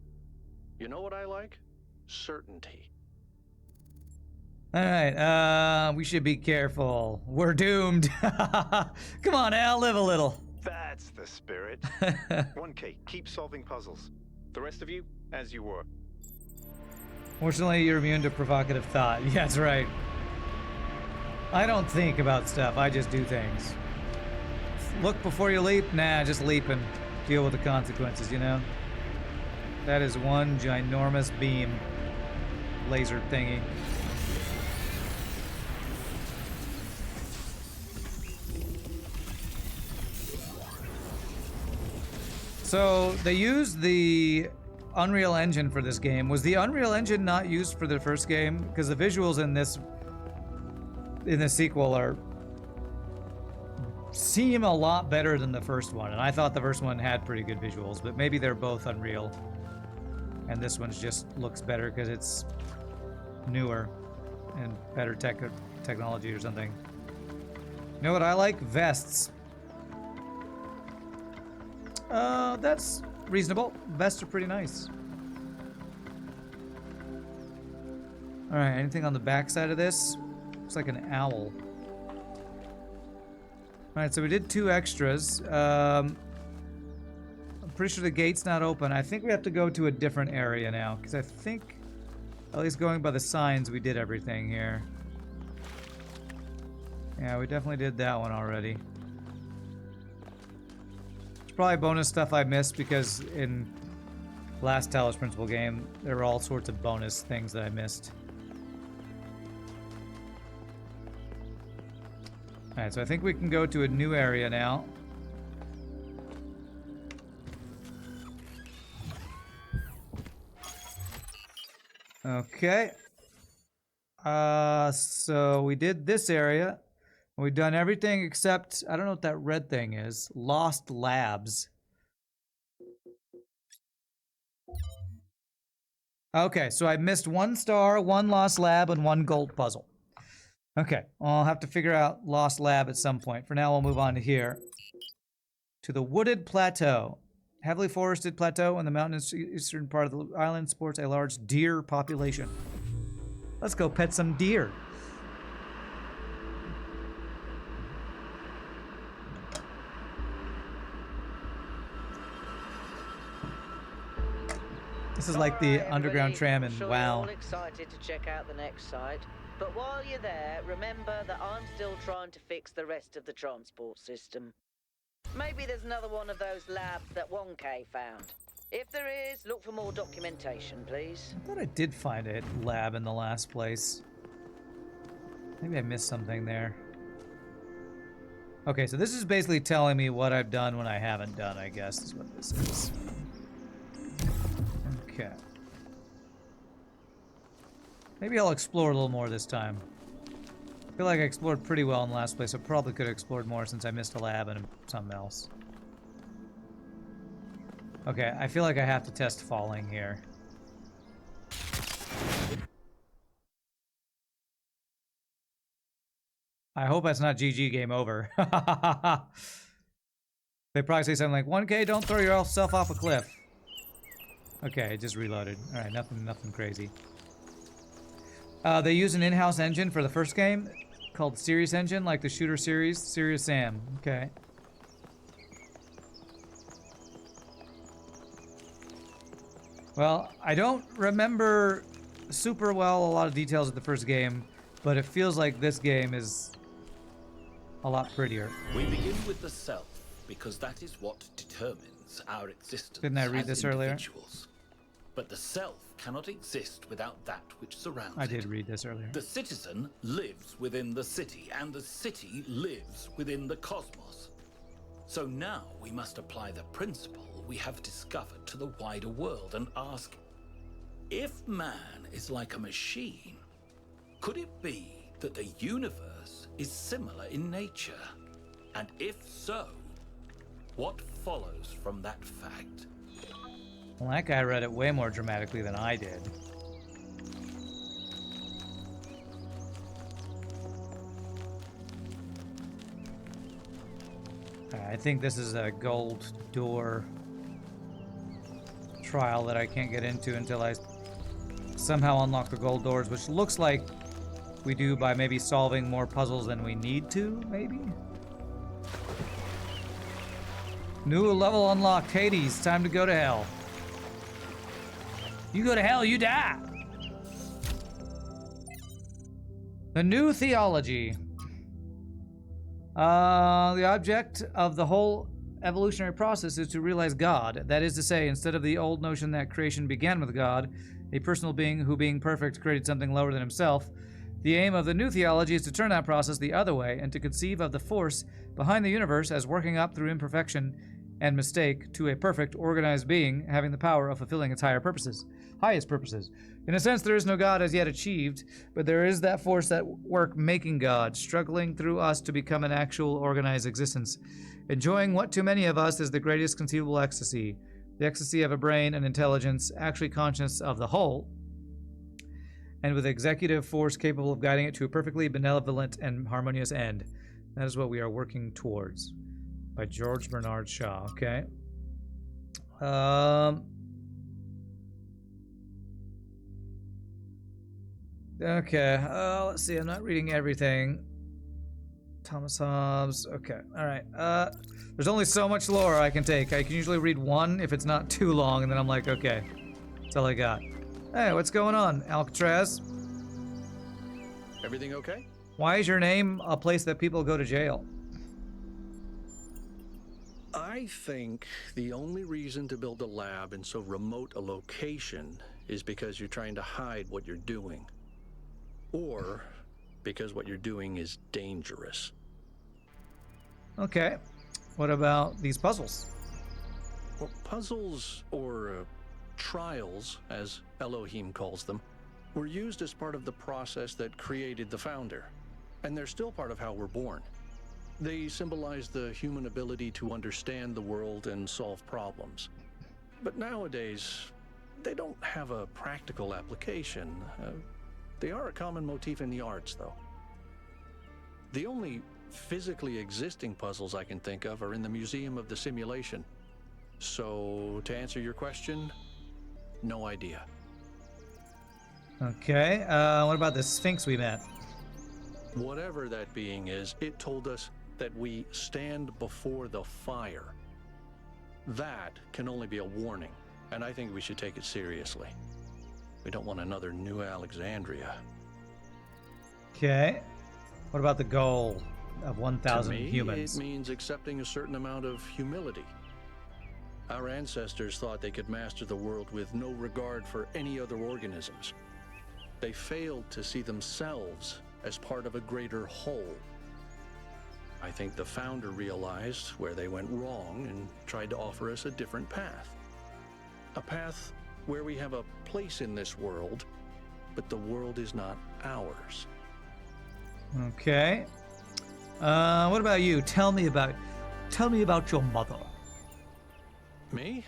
You know what I like? Certainty. Alright, we should be careful. We're doomed. Come on, Al, live a little. That's the spirit. 1K, keep solving puzzles. The rest of you, as you were. Fortunately, you're immune to provocative thought. Yeah, that's right. I don't think about stuff, I just do things. Look before you leap? Nah, just leap and deal with the consequences, you know? That is one ginormous beam. Laser thingy. So, they used the Unreal Engine for this game. Was the Unreal Engine not used for the first game? Because the visuals in this sequel seem a lot better than the first one, and I thought the first one had pretty good visuals, but maybe they're both Unreal, and this one just looks better because it's newer and better technology or something. You know what I like? Vests. That's reasonable. Vests are pretty nice. Alright, anything on the back side of this? Looks like an owl. Alright, so we did 2 extras. I'm pretty sure the gate's not open. I think we have to go to a different area now, because I think, at least going by the signs, we did everything here. Yeah, we definitely did that one already. It's probably bonus stuff I missed, because in last Talos Principle game, there were all sorts of bonus things that I missed. Alright, so I think we can go to a new area now. Okay. So we did this area. We've done everything except, I don't know what that red thing is. Lost Labs. Okay, so I missed 1 star, 1 lost lab, and 1 gold puzzle. Okay, well, I'll have to figure out Lost Lab at some point. For now, we'll move on to here. To the Wooded Plateau. Heavily forested plateau in the mountainous eastern part of the island sports a large deer population. Let's go pet some deer. This is like the underground tram in I'm sure WoW. You're all excited to check out the next side. But while you're there, remember that I'm still trying to fix the rest of the transport system. Maybe there's another one of those labs that 1K found. If there is, look for more documentation, please. I thought I did find a lab in the last place. Maybe I missed something there. Okay, so this is basically telling me what I've done when I haven't done, I guess, is what this is. Okay. Maybe I'll explore a little more this time. I feel like I explored pretty well in the last place. I probably could have explored more since I missed a lab and something else. Okay, I feel like I have to test falling here. I hope that's not GG game over. They probably say something like, 1K, don't throw yourself off a cliff. Okay, it just reloaded. Alright, nothing crazy. They use an in-house engine for the first game called Serious Engine, like the shooter series, Serious Sam. Okay. Well, I don't remember super well a lot of details of the first game, but it feels like this game is a lot prettier. We begin with the self because that is what determines our existence. Didn't I read as this earlier? individuals. But the self cannot exist without that which surrounds it. I did read this earlier. The citizen lives within the city, and the city lives within the cosmos. So now we must apply the principle we have discovered to the wider world and ask, if man is like a machine, could it be that the universe is similar in nature? And if so, what follows from that fact? Well, that guy read it way more dramatically than I did. I think this is a gold door trial that I can't get into until I somehow unlock the gold doors, which looks like we do by maybe solving more puzzles than we need to, maybe? New level unlocked, Hades. Time to go to hell. You go to hell, you die. The new theology. The object of the whole evolutionary process is to realize God. That is to say, instead of the old notion that creation began with God, a personal being who, being perfect, created something lower than himself, the aim of the new theology is to turn that process the other way and to conceive of the force behind the universe as working up through imperfection and mistake to a perfect, organized being having the power of fulfilling its highest purposes. In a sense, there is no God as yet achieved, but there is that force at work making God, struggling through us to become an actual organized existence, enjoying what to many of us is the greatest conceivable ecstasy, the ecstasy of a brain and intelligence actually conscious of the whole, and with executive force capable of guiding it to a perfectly benevolent and harmonious end. That is what we are working towards. By George Bernard Shaw. Okay. Okay. Let's see. I'm not reading everything. Thomas Hobbes. Okay. All right. There's only so much lore I can take. I can usually read one if it's not too long, and then I'm like, okay, that's all I got. Hey, what's going on, Alcatraz? Everything okay? Why is your name a place that people go to jail? I think the only reason to build a lab in so remote a location is because you're trying to hide what you're doing. Or because what you're doing is dangerous. Okay. What about these puzzles? Well, puzzles, or trials, as Elohim calls them, were used as part of the process that created the Founder. And they're still part of how we're born. They symbolize the human ability to understand the world and solve problems. But nowadays, they don't have a practical application. They are a common motif in the arts, though. The only physically existing puzzles I can think of are in the Museum of the Simulation. So, to answer your question, no idea. Okay. What about the Sphinx we met? Whatever that being is, it told us that we stand before the fire. That can only be a warning, and I think we should take it seriously. We don't want another New Alexandria. Okay. What about the goal of 1,000 To me, humans? it means accepting a certain amount of humility. Our ancestors thought they could master the world with no regard for any other organisms. They failed to see themselves as part of a greater whole. I think the Founder realized where they went wrong and tried to offer us a different path. A path where we have a place in this world, but the world is not ours. Okay. What about you? Tell me about your mother. Me?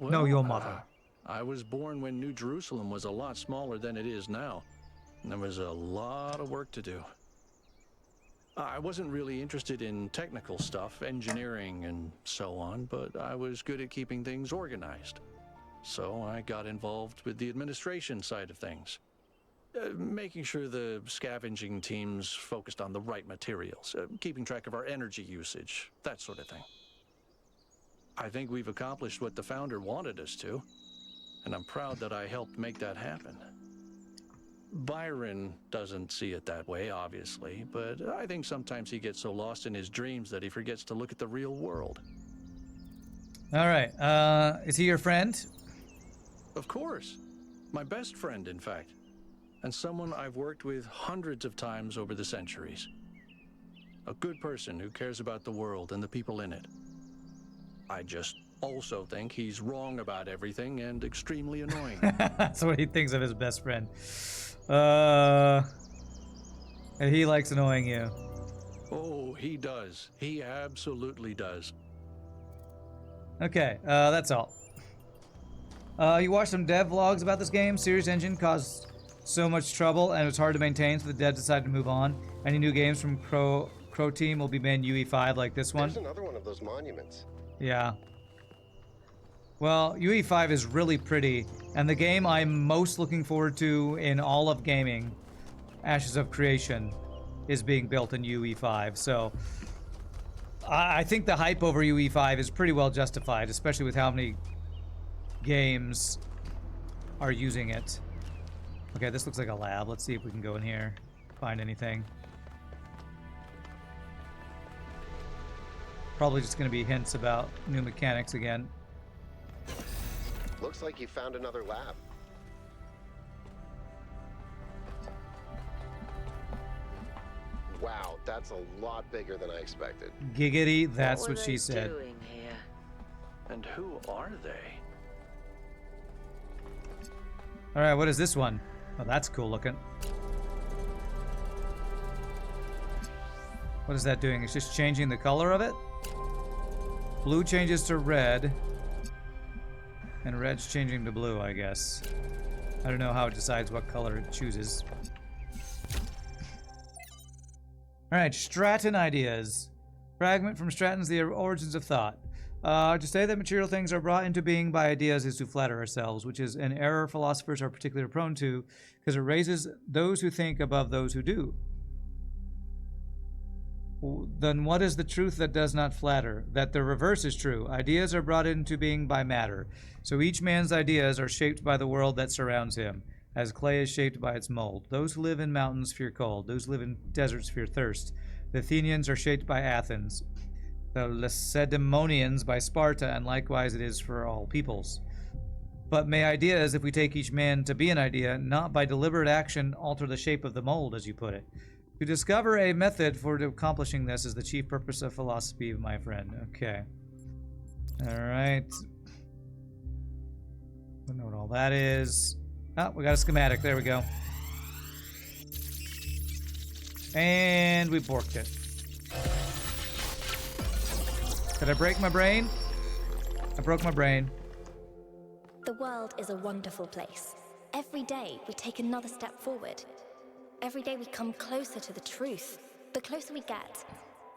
No, your mother. I was born when New Jerusalem was a lot smaller than it is now. And there was a lot of work to do. I wasn't really interested in technical stuff, engineering and so on, but I was good at keeping things organized. So I got involved with the administration side of things. Making sure the scavenging teams focused on the right materials, keeping track of our energy usage, that sort of thing. I think we've accomplished what the Founder wanted us to. and I'm proud that I helped make that happen. Byron doesn't see it that way, obviously, but I think sometimes he gets so lost in his dreams that he forgets to look at the real world. All right. Is he your friend? Of course. My best friend, in fact. And someone I've worked with hundreds of times over the centuries. A good person who cares about the world and the people in it. I just also think he's wrong about everything and extremely annoying. That's what he thinks of his best friend. And he likes annoying you. Oh, he does. He absolutely does. Okay, that's all. You watched some dev vlogs about this game. Serious Engine caused so much trouble and it was hard to maintain, so the devs decided to move on. Any new games from Crow Team will be made in UE5 like this one. There's another one of those monuments. Yeah. Well, UE5 is really pretty, and the game I'm most looking forward to in all of gaming, Ashes of Creation, is being built in UE5. So I think the hype over UE5 is pretty well justified, especially with how many games are using it. Okay, this looks like a lab. Let's see if we can go in here, find anything. Probably just going to be hints about new mechanics again. Looks like you found another lab. Wow, that's a lot bigger than I expected. Giggity, that's what were she they said. doing here? And who are they? All right, what is this one? Oh, that's cool looking. What is that doing? It's just changing the color of it? Blue changes to red. And red's changing to blue, I guess. I don't know how it decides what color it chooses. Alright, Stratton ideas. Fragment from Stratton's The Origins of Thought. To say that material things are brought into being by ideas is to flatter ourselves, which is an error philosophers are particularly prone to, because it raises those who think above those who do. Then what is the truth that does not flatter? That the reverse is true. Ideas are brought into being by matter. So each man's ideas are shaped by the world that surrounds him, as clay is shaped by its mold. Those who live in mountains fear cold. Those who live in deserts fear thirst. The Athenians are shaped by Athens. The Lacedaemonians by Sparta, and likewise it is for all peoples. But may ideas, if we take each man to be an idea, not by deliberate action alter the shape of the mold, as you put it. To discover a method for accomplishing this is the chief purpose of philosophy, my friend. Okay. Alright. Don't know what all that is. Oh, we got a schematic. There we go. And we borked it. Did I break my brain? I broke my brain. The world is a wonderful place. Every day we take another step forward. Every day we come closer to the truth. The closer we get,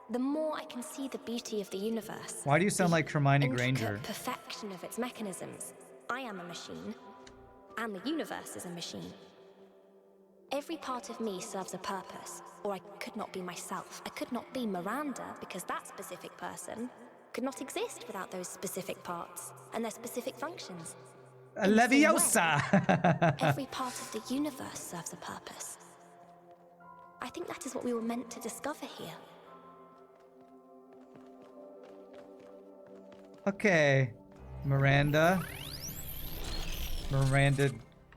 the more I can see the beauty of the universe. Why do you sound like Hermione Granger? The perfection of its mechanisms. I am a machine, and the universe is a machine. Every part of me serves a purpose, or I could not be myself. I could not be Miranda, because that specific person could not exist without those specific parts and their specific functions. Leviosa! Every part of the universe serves a purpose. I think that is what we were meant to discover here. Okay. Miranda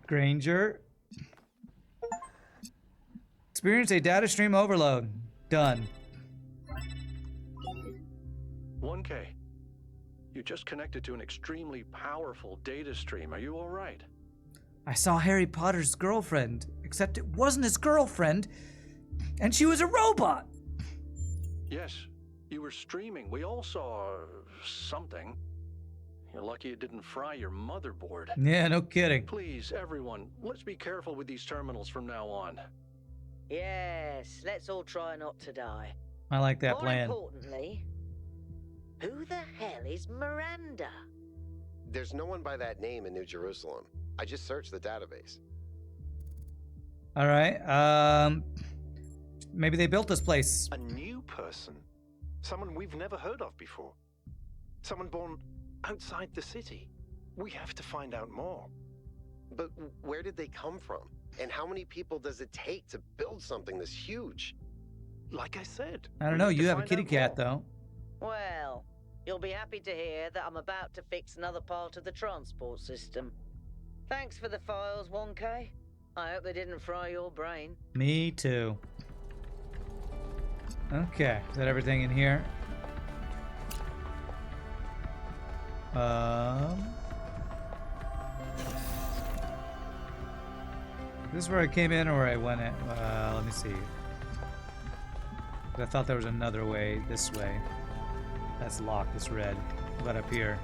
Granger. Experience a data stream overload. Done. 1K. You just connected to an extremely powerful data stream. Are you all right? I saw Harry Potter's girlfriend, except it wasn't his girlfriend, and she was a robot. Yes, you were streaming. We all saw something. You're lucky it didn't fry your motherboard. Yeah, no kidding. Please, everyone, let's be careful with these terminals from now on. Yes, let's all try not to die. I like that More plan. importantly, who the hell is Miranda? There's no one by that name in New Jerusalem. I just searched the database. All right. Maybe they built this place. A new person. Someone we've never heard of before. Someone born outside the city. We have to find out more. But where did they come from? And how many people does it take to build something this huge? Like I said, I don't we know. need to You have a find kitty out cat, more. though. Well, you'll be happy to hear that I'm about to fix another part of the transport system. Thanks for the files, 1K. I hope they didn't fry your brain. Me too. Okay, is that everything in here? This is where I came in or I went in? Let me see. I thought there was another way, this way. That's locked, it's red. What about up here?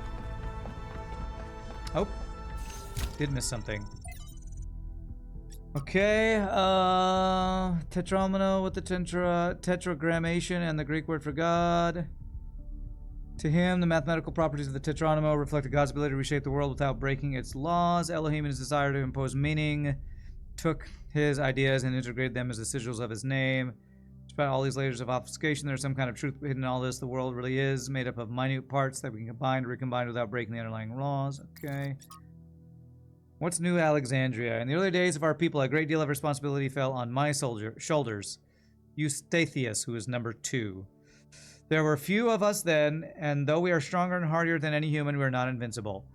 Oh, did miss something. Okay, tetromino with the tetragrammation and the Greek word for God. To him, the mathematical properties of the tetronymo reflect God's ability to reshape the world without breaking its laws. Elohim, in his desire to impose meaning, took his ideas and integrated them as the sigils of his name. Despite all these layers of obfuscation, there's some kind of truth hidden in all this. The world really is made up of minute parts that we can combine, recombine without breaking the underlying laws. Okay. What's New Alexandria? In the early days of our people, a great deal of responsibility fell on my shoulders. Eustathius, who is number 2. There were few of us then, and though we are stronger and hardier than any human, we are not invincible.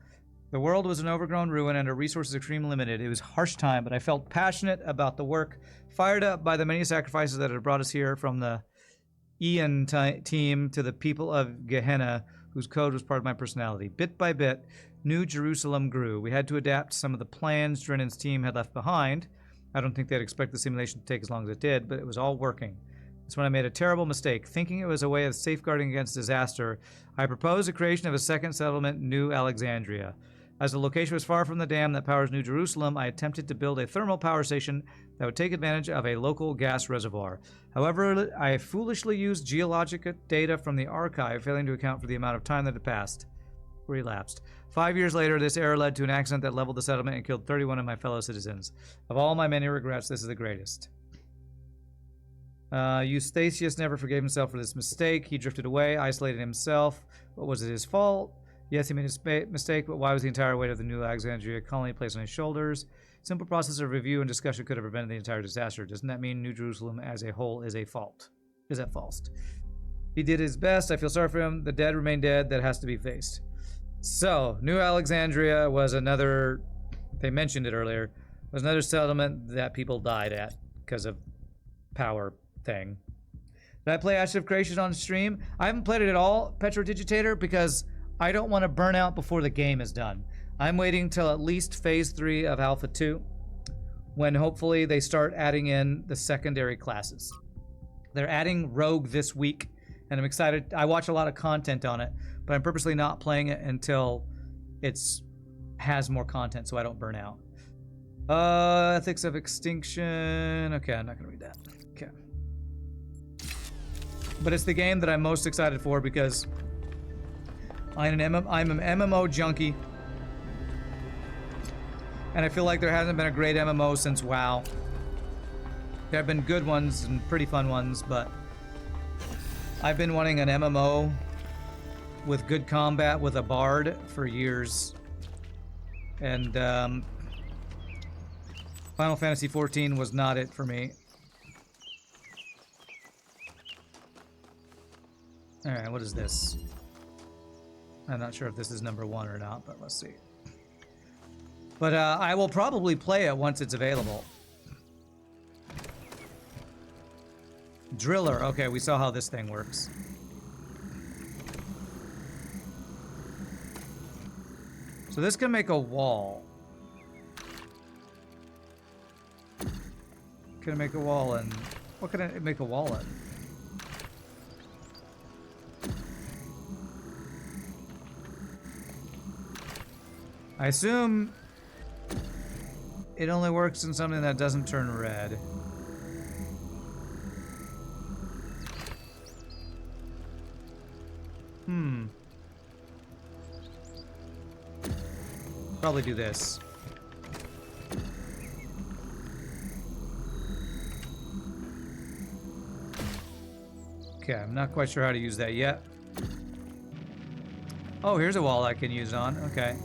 The world was an overgrown ruin and our resources extremely limited. It was a harsh time, but I felt passionate about the work, fired up by the many sacrifices that had brought us here, from the Ian team to the people of Gehenna, whose code was part of my personality. Bit by bit, New Jerusalem grew. We had to adapt some of the plans Drennan's team had left behind. I don't think they'd expect the simulation to take as long as it did, but it was all working. That's when I made a terrible mistake. Thinking it was a way of safeguarding against disaster, I proposed the creation of a second settlement, New Alexandria. As the location was far from the dam that powers New Jerusalem, I attempted to build a thermal power station that would take advantage of a local gas reservoir. However, I foolishly used geologic data from the archive, failing to account for the amount of time that had passed or elapsed. 5 years later, this error led to an accident that leveled the settlement and killed 31 of my fellow citizens. Of all my many regrets, this is the greatest. Eustathius never forgave himself for this mistake. He drifted away, isolated himself. What was it, his fault? Yes, he made a mistake, but why was the entire weight of the New Alexandria colony placed on his shoulders? Simple process of review and discussion could have prevented the entire disaster. Doesn't that mean New Jerusalem as a whole is a fault? Is at fault? He did his best. I feel sorry for him. The dead remain dead. That has to be faced. So, New Alexandria was another, they mentioned it earlier, was another settlement that people died at because of power thing. Did I play Ashes of Creation on stream? I haven't played it at all, Petrodigitator, because I don't want to burn out before the game is done. I'm waiting till at least Phase 3 of Alpha 2, when hopefully they start adding in the secondary classes. They're adding Rogue this week, and I'm excited. I watch a lot of content on it, but I'm purposely not playing it until it's has more content so I don't burn out. Ethics of Extinction. Okay, I'm not going to read that. Okay. But it's the game that I'm most excited for because I'm an MMO junkie. And I feel like there hasn't been a great MMO since WoW. There have been good ones and pretty fun ones, but I've been wanting an MMO with good combat with a bard for years. And Final Fantasy XIV was not it for me. Alright, what is this? I'm not sure if this is number 1 or not, but let's see. But I will probably play it once it's available. Driller. Okay, we saw how this thing works. So this can make a wall. Can it make a wall in? What can it make a wall in? I assume it only works in something that doesn't turn red. Probably do this. Okay, I'm not quite sure how to use that yet. Oh, here's a wall I can use on. Okay.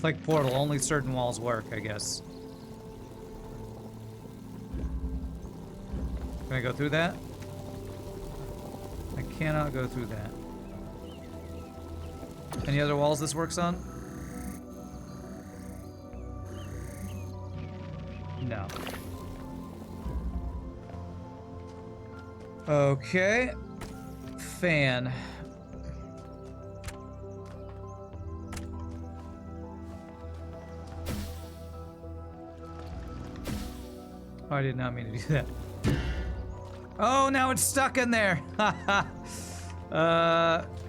It's like Portal, only certain walls work, I guess. Can I go through that? I cannot go through that. Any other walls this works on? No. Okay. Fan. Oh, I did not mean to do that. Oh, now it's stuck in there.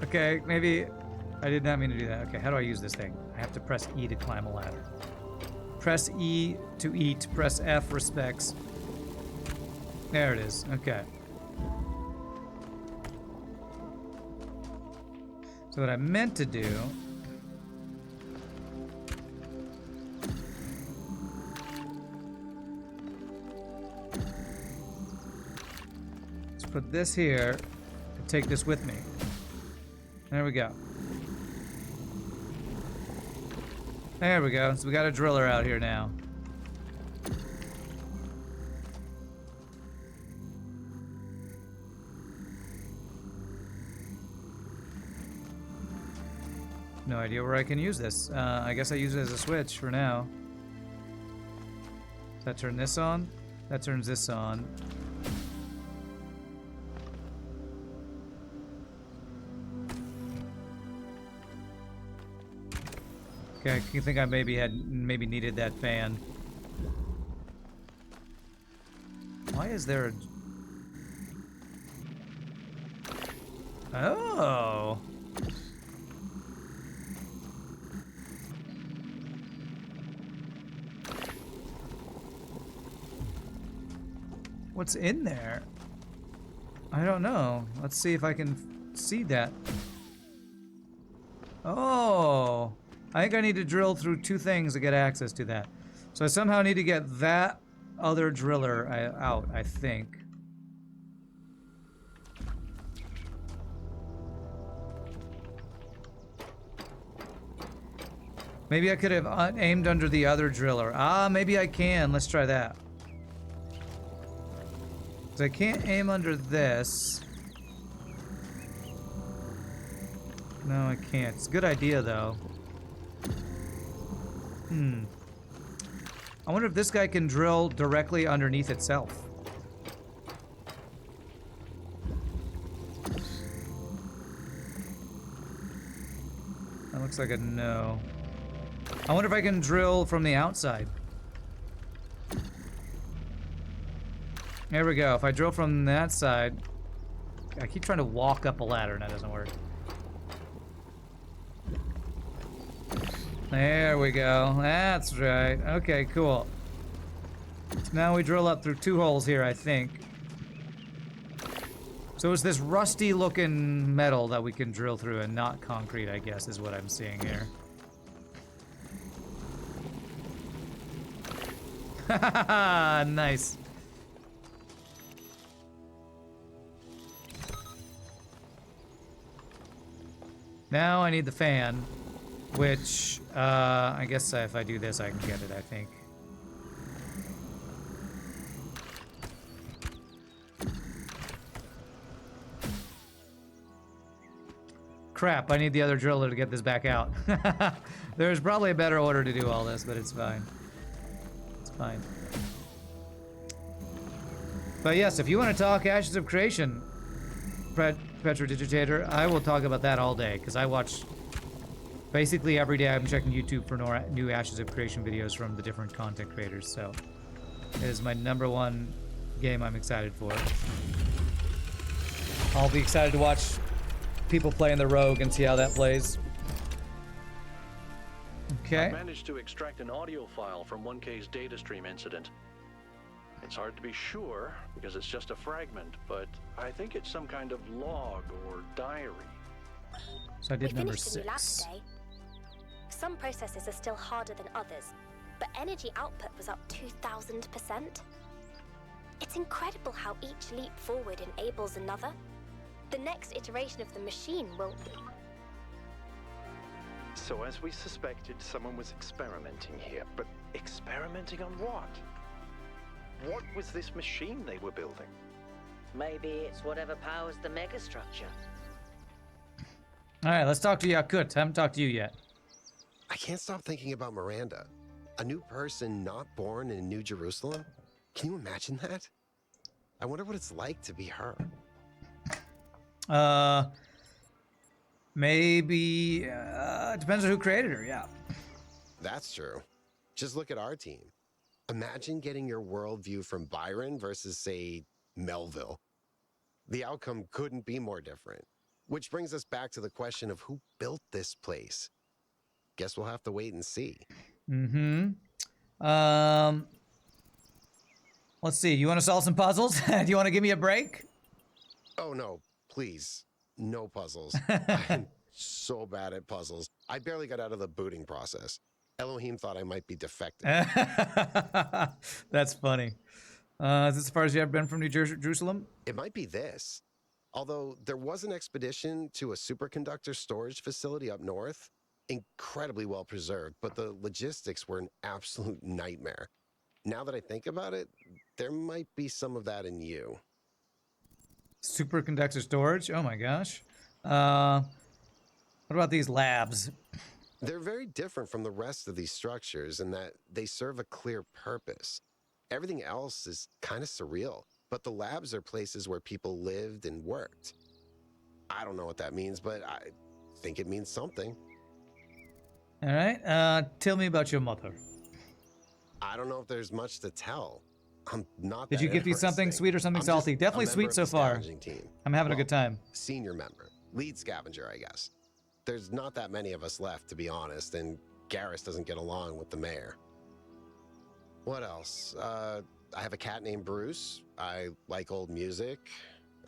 Okay, maybe I did not mean to do that. Okay, how do I use this thing? I have to press E to climb a ladder. Press E to eat, press F respects. There it is, okay. So what I meant to do is put this here and take this with me. There we go. There we go. So we got a driller out here now. No idea where I can use this. I guess I use it as a switch for now. Does that turn this on? That turns this on. Okay, I think I maybe needed that fan. Why is there a... Oh! What's in there? I don't know. Let's see if I can see that. Oh! I think I need to drill through two things to get access to that. So I somehow need to get that other driller out, I think. Maybe I could have aimed under the other driller. Ah, maybe I can. Let's try that. Because I can't aim under this. No, I can't. It's a good idea, though. I wonder if this guy can drill directly underneath itself. That looks like a no. I wonder if I can drill from the outside. There we go. If I drill from that side... I keep trying to walk up a ladder and that doesn't work. There we go. That's right. Okay, cool. So now we drill up through two holes here, I think. So it's this rusty looking metal that we can drill through and not concrete, I guess, is what I'm seeing here. Nice. Now I need the fan, which, I guess if I do this, I can get it, I think. Crap, I need the other driller to get this back out. There's probably a better order to do all this, but it's fine. It's fine. But yes, if you want to talk Ashes of Creation, Petrodigitator, I will talk about that all day, because I watch... Basically every day I'm checking YouTube for new Ashes of Creation videos from the different content creators, so... It is my #1 game I'm excited for. I'll be excited to watch people playing the Rogue and see how that plays. Okay. I managed to extract an audio file from 1K's data stream incident. It's hard to be sure, because it's just a fragment, but I think it's some kind of log or diary. So I did number 6. We finished in the lab today. Some processes are still harder than others, but energy output was up 2,000%. It's incredible how each leap forward enables another. The next iteration of the machine will... So as we suspected, someone was experimenting here. But experimenting on what? What was this machine they were building? Maybe it's whatever powers the megastructure. All right, let's talk to Yakut. Haven't talked to you yet. I can't stop thinking about Miranda. A new person not born in New Jerusalem? Can you imagine that? I wonder what it's like to be her. Maybe, depends on who created her, yeah. That's true. Just look at our team. Imagine getting your worldview from Byron versus, say, Melville. The outcome couldn't be more different. Which brings us back to the question of who built this place. Guess we'll have to wait and see. Let's see. You want to solve some puzzles? Do you want to give me a break? Oh, no, please. No puzzles. I'm so bad at puzzles. I barely got out of the booting process. Elohim thought I might be defective. That's funny. Is this as far as you ever been from New Jerusalem? It might be this. Although there was an expedition to a superconductor storage facility up north, incredibly well preserved, but the logistics were an absolute nightmare. Now that I think about it, there might be some of that in you. Superconductor storage? Oh my gosh. What about these labs? They're very different from the rest of these structures in that they serve a clear purpose. Everything else is kind of surreal, but the labs are places where people lived and worked. I don't know what that means, but I think it means something. All right. Tell me about your mother. I don't know if there's much to tell. I'm not. Did you give you something sweet or something salty? Definitely sweet so far. Team. I'm having a good time. Senior member, lead scavenger, I guess. There's not that many of us left, to be honest, and Garrus doesn't get along with the mayor. What else? I have a cat named Bruce. I like old music.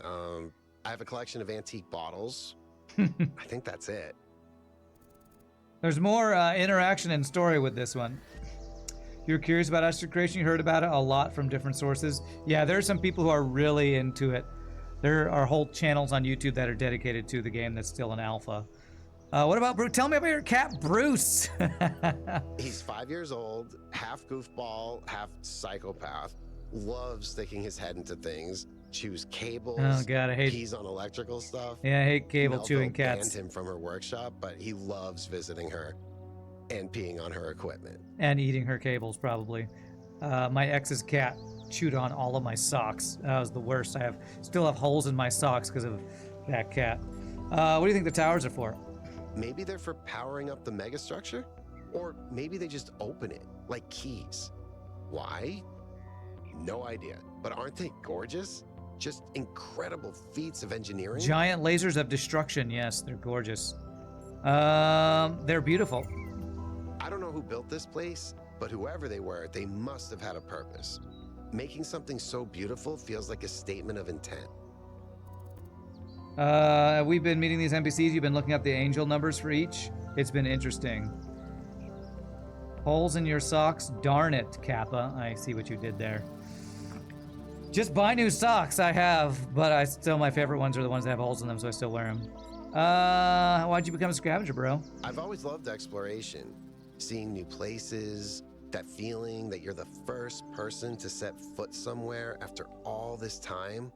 I have a collection of antique bottles. I think that's it. There's more interaction and story with this one. You're curious about Astro Creation, you heard about it a lot from different sources. Yeah, there are some people who are really into it. There are whole channels on YouTube that are dedicated to the game that's still in alpha. What about Bruce? Tell me about your cat, Bruce. He's 5 years old, half goofball, half psychopath. Loves sticking his head into things, chews cables. Oh God, I hate. Pees on electrical stuff. Yeah, I hate cable Melville chewing cats. banned him from her workshop, but he loves visiting her and peeing on her equipment. And eating her cables, probably. My ex's cat chewed on all of my socks. That was the worst. I still have holes in my socks because of that cat. What do you think the towers are for? Maybe they're for powering up the megastructure? Or maybe they just open it, like keys. Why? No idea. But aren't they gorgeous? Just incredible feats of engineering. Giant lasers of destruction. Yes, they're gorgeous. They're beautiful. I don't know who built this place, but whoever they were, they must have had a purpose. Making something so beautiful feels like a statement of intent. We've been meeting these NPCs. You've been looking up the angel numbers for each. It's been interesting. Holes in your socks. Darn it, Kappa. I see what you did there. Just buy new socks. I have, but still my favorite ones are the ones that have holes in them, so I still wear them. Why'd you become a scavenger, bro? I've always loved exploration. Seeing new places, that feeling that you're the first person to set foot somewhere after all this time.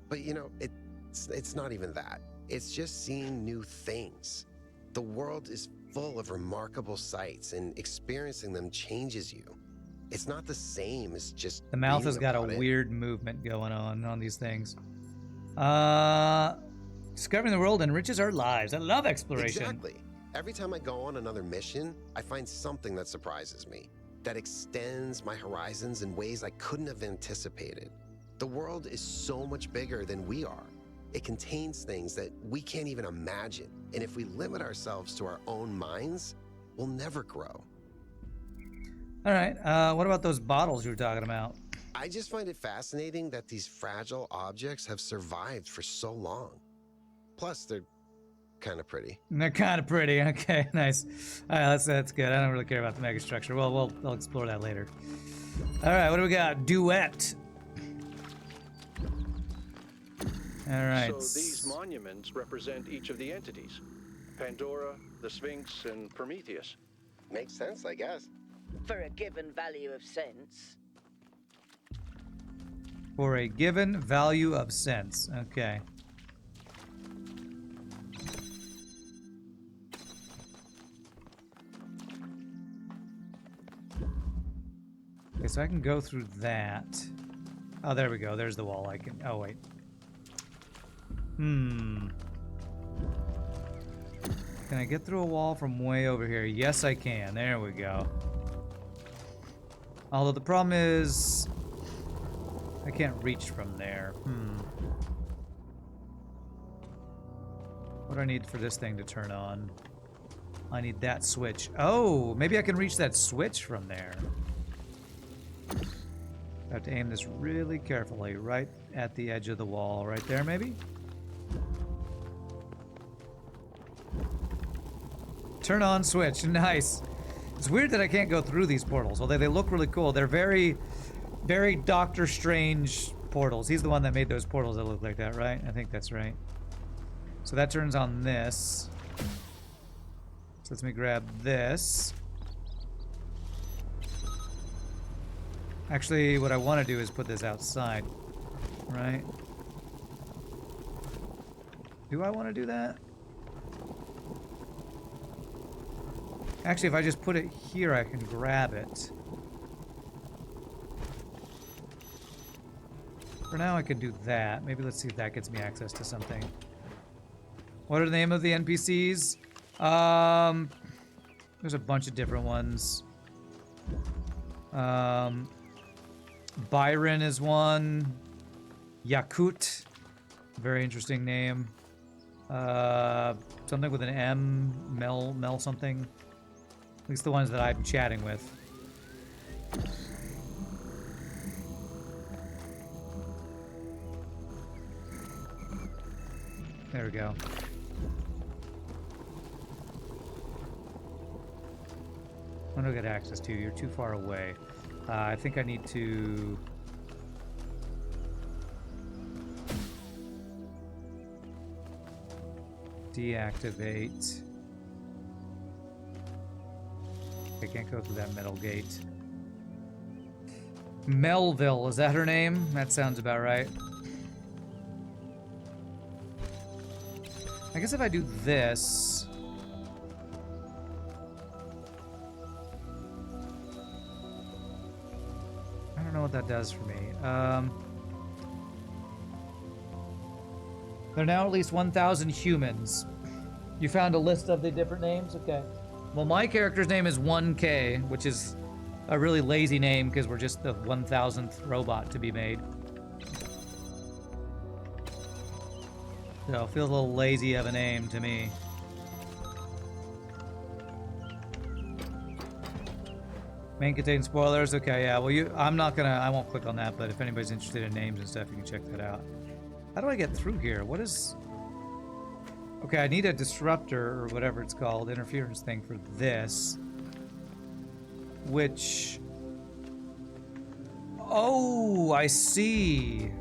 But you know, it's not even that. It's just seeing new things. The world is full of remarkable sights, and experiencing them changes you. It's not the same as just the mouth reading has got a about it. weird movement going on these things. Discovering the world enriches our lives. I love exploration. Exactly. Every time I go on another mission, I find something that surprises me, that extends my horizons in ways I couldn't have anticipated. The world is so much bigger than we are. It contains things that we can't even imagine. And if we limit ourselves to our own minds, we'll never grow. All right. What about those bottles you were talking about? I just find it fascinating that these fragile objects have survived for so long. Plus, they're kind of pretty. They're kind of pretty. Okay, nice. All right, that's good. I don't really care about the megastructure. Well, I'll explore that later. All right, what do we got? Duet. All right. So these monuments represent each of the entities. Pandora, the Sphinx, and Prometheus. Makes sense, I guess. For a given value of sense. For a given value of sense. Okay. Okay, so I can go through that. Oh, there we go. There's the wall. I can... Oh, wait. Can I get through a wall from way over here? Yes, I can. There we go. Although the problem is... I can't reach from there. What do I need for this thing to turn on? I need that switch. Oh, maybe I can reach that switch from there. I have to aim this really carefully, right at the edge of the wall. Right there, maybe? Turn on switch. Nice. It's weird that I can't go through these portals, although they look really cool. They're very, very Doctor Strange portals. He's the one that made those portals that look like that, right? I think that's right. So that turns on this. So let me grab this. Actually, what I want to do is put this outside, right? Do I want to do that? Actually, if I just put it here, I can grab it. For now, I can do that. Maybe let's see if that gets me access to something. What are the name of the NPCs? There's a bunch of different ones. Byron is one. Yakut. Very interesting name. Something with an M. Mel something. At least the ones that I'm chatting with. There we go. I don't get access to you. You're too far away. I think I need to... deactivate. I can't go through that metal gate. Melville, is that her name? That sounds about right. I guess if I do this... I don't know what that does for me. There are now at least 1,000 humans. You found a list of the different names? Okay. Well, my character's name is 1K, which is a really lazy name because we're just the 1,000th robot to be made. So it feels a little lazy of a name to me. Main contains spoilers. Okay, yeah. Well, I won't click on that, but if anybody's interested in names and stuff, you can check that out. How do I get through here? What is... Okay, I need a disruptor, or whatever it's called, interference thing for this. Which... Oh, I see.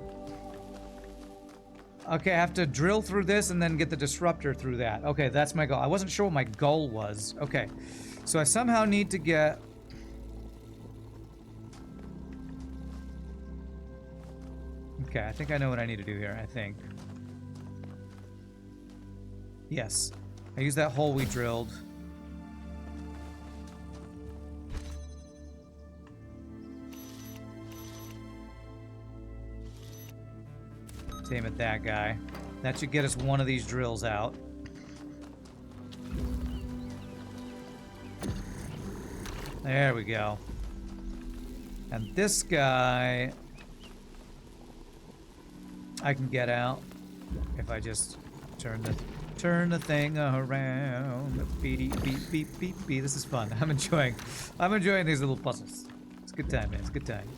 Okay, I have to drill through this and then get the disruptor through that. Okay, that's my goal. I wasn't sure what my goal was. Okay, so I somehow need to get... Okay, I think I know what I need to do here, I think. Yes. I use that hole we drilled. To aim at that guy. That should get us one of these drills out. There we go. And this guy... I can get out if I just turn the thing around. Beep beep beep beep beep. This is fun. I'm enjoying these little puzzles. It's a good time, man. It's a good time.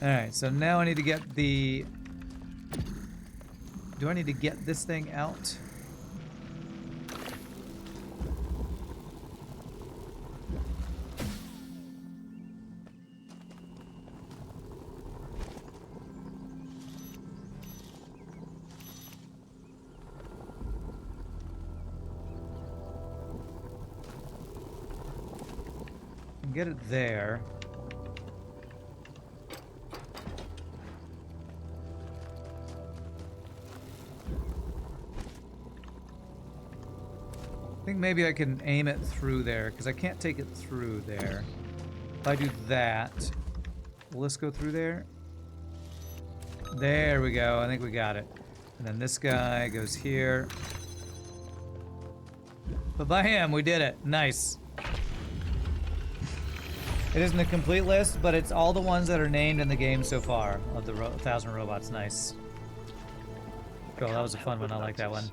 All right, so now I need to get the... Do I need to get this thing out? can get it there. I think maybe I can aim it through there, because I can't take it through there. If I do that, will this go through there? There we go. I think we got it. And then this guy goes here. But by him, we did it. Nice. It isn't a complete list, but it's all the ones that are named in the game so far of the 1,000 robots. Nice. Cool, that was a fun one. I like that one.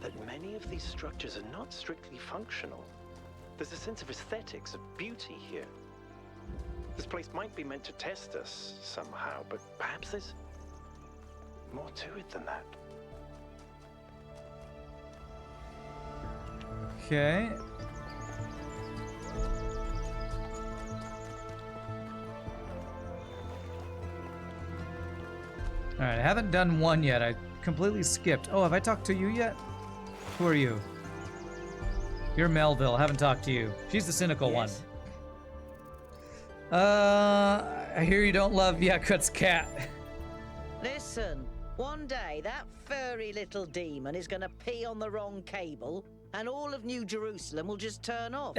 That many of these structures are not strictly functional. There's a sense of aesthetics, of beauty here. This place might be meant to test us somehow, but perhaps there's more to it than that. Okay. Alright, I haven't done one yet. I completely skipped. Oh, have I talked to you yet? Who are you? You're Melville. I haven't talked to you. She's the cynical one. I hear you don't love Yakut's cat. Listen, one day that furry little demon is gonna pee on the wrong cable and all of New Jerusalem will just turn off.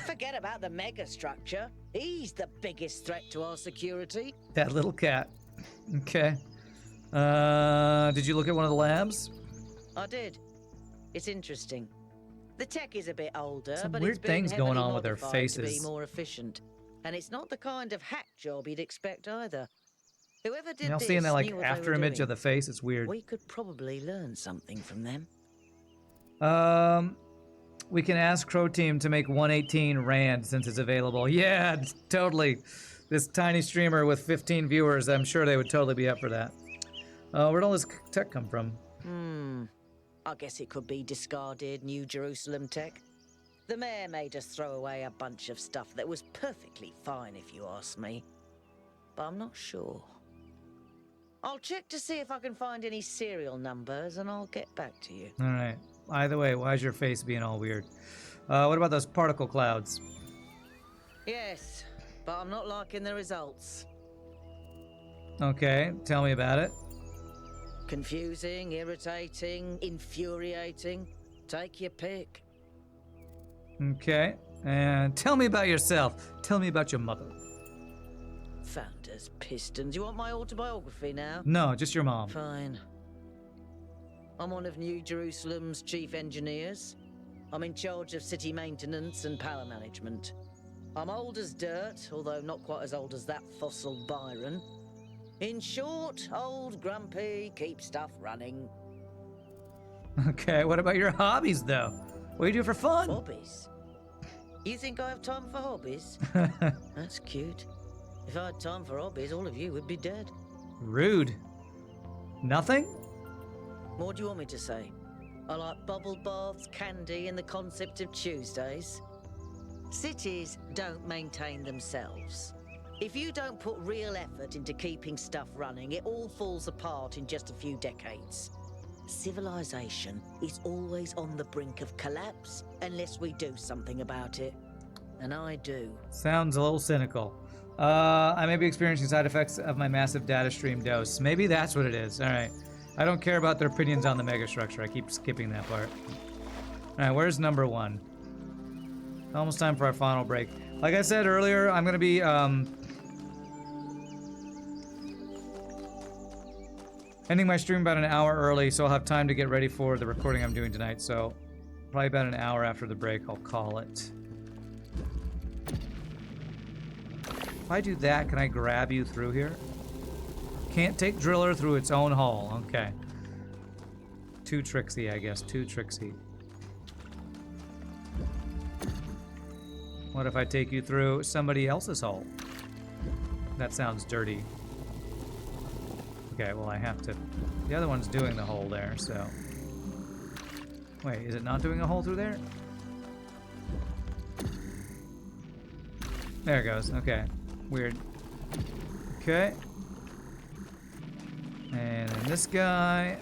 Forget about the megastructure. He's the biggest threat to our security. That little cat. Okay. Did you look at one of the labs? I did. It's interesting. The tech is a bit older, Some but weird it's been things going heavily on with their modified faces. to be more efficient. And it's not the kind of hack job you'd expect either. Whoever did Y'all this seeing that like knew what after they were image doing. of the face? It's weird. We could probably learn something from them. We can ask Crow Team to make 118 Rand since it's available. Yeah, totally. This tiny streamer with 15 viewers, I'm sure they would totally be up for that. Where'd all this tech come from? I guess it could be discarded New Jerusalem tech. The mayor made us throw away a bunch of stuff that was perfectly fine if you ask me. But I'm not sure. I'll check to see if I can find any serial numbers and I'll get back to you. All right. Either way, why is your face being all weird? What about those particle clouds? Yes, but I'm not liking the results. Okay, tell me about it. Confusing, irritating, infuriating. Take your pick. Okay, and tell me about yourself. Tell me about your mother. Founders, pistons. You want my autobiography now? No, just your mom. Fine. I'm one of New Jerusalem's chief engineers. I'm in charge of city maintenance and power management. I'm old as dirt, although not quite as old as that fossil Byron. In short, old, grumpy, keep stuff running. Okay, what about your hobbies, though? What do you do for fun? Hobbies? You think I have time for hobbies? That's cute. If I had time for hobbies, all of you would be dead. Rude. Nothing? What do you want me to say? I like bubble baths, candy, and the concept of Tuesdays. Cities don't maintain themselves. If you don't put real effort into keeping stuff running, it all falls apart in just a few decades. Civilization is always on the brink of collapse unless we do something about it. And I do. Sounds a little cynical. I may be experiencing side effects of my massive data stream dose. Maybe that's what it is. All right. I don't care about their opinions on the megastructure. I keep skipping that part. All right, where's number one? Almost time for our final break. Like I said earlier, I'm going to be ending my stream about an hour early, so I'll have time to get ready for the recording I'm doing tonight. So probably about an hour after the break, I'll call it. If I do that, can I grab you through here? Can't take driller through its own hull. Okay. Too tricksy, I guess. Too tricksy. What if I take you through somebody else's hull? That sounds dirty. Okay, well I have to... The other one's doing the hole there, so... Wait, is it not doing a hole through there? There it goes. Okay. Weird. Okay. And then this guy.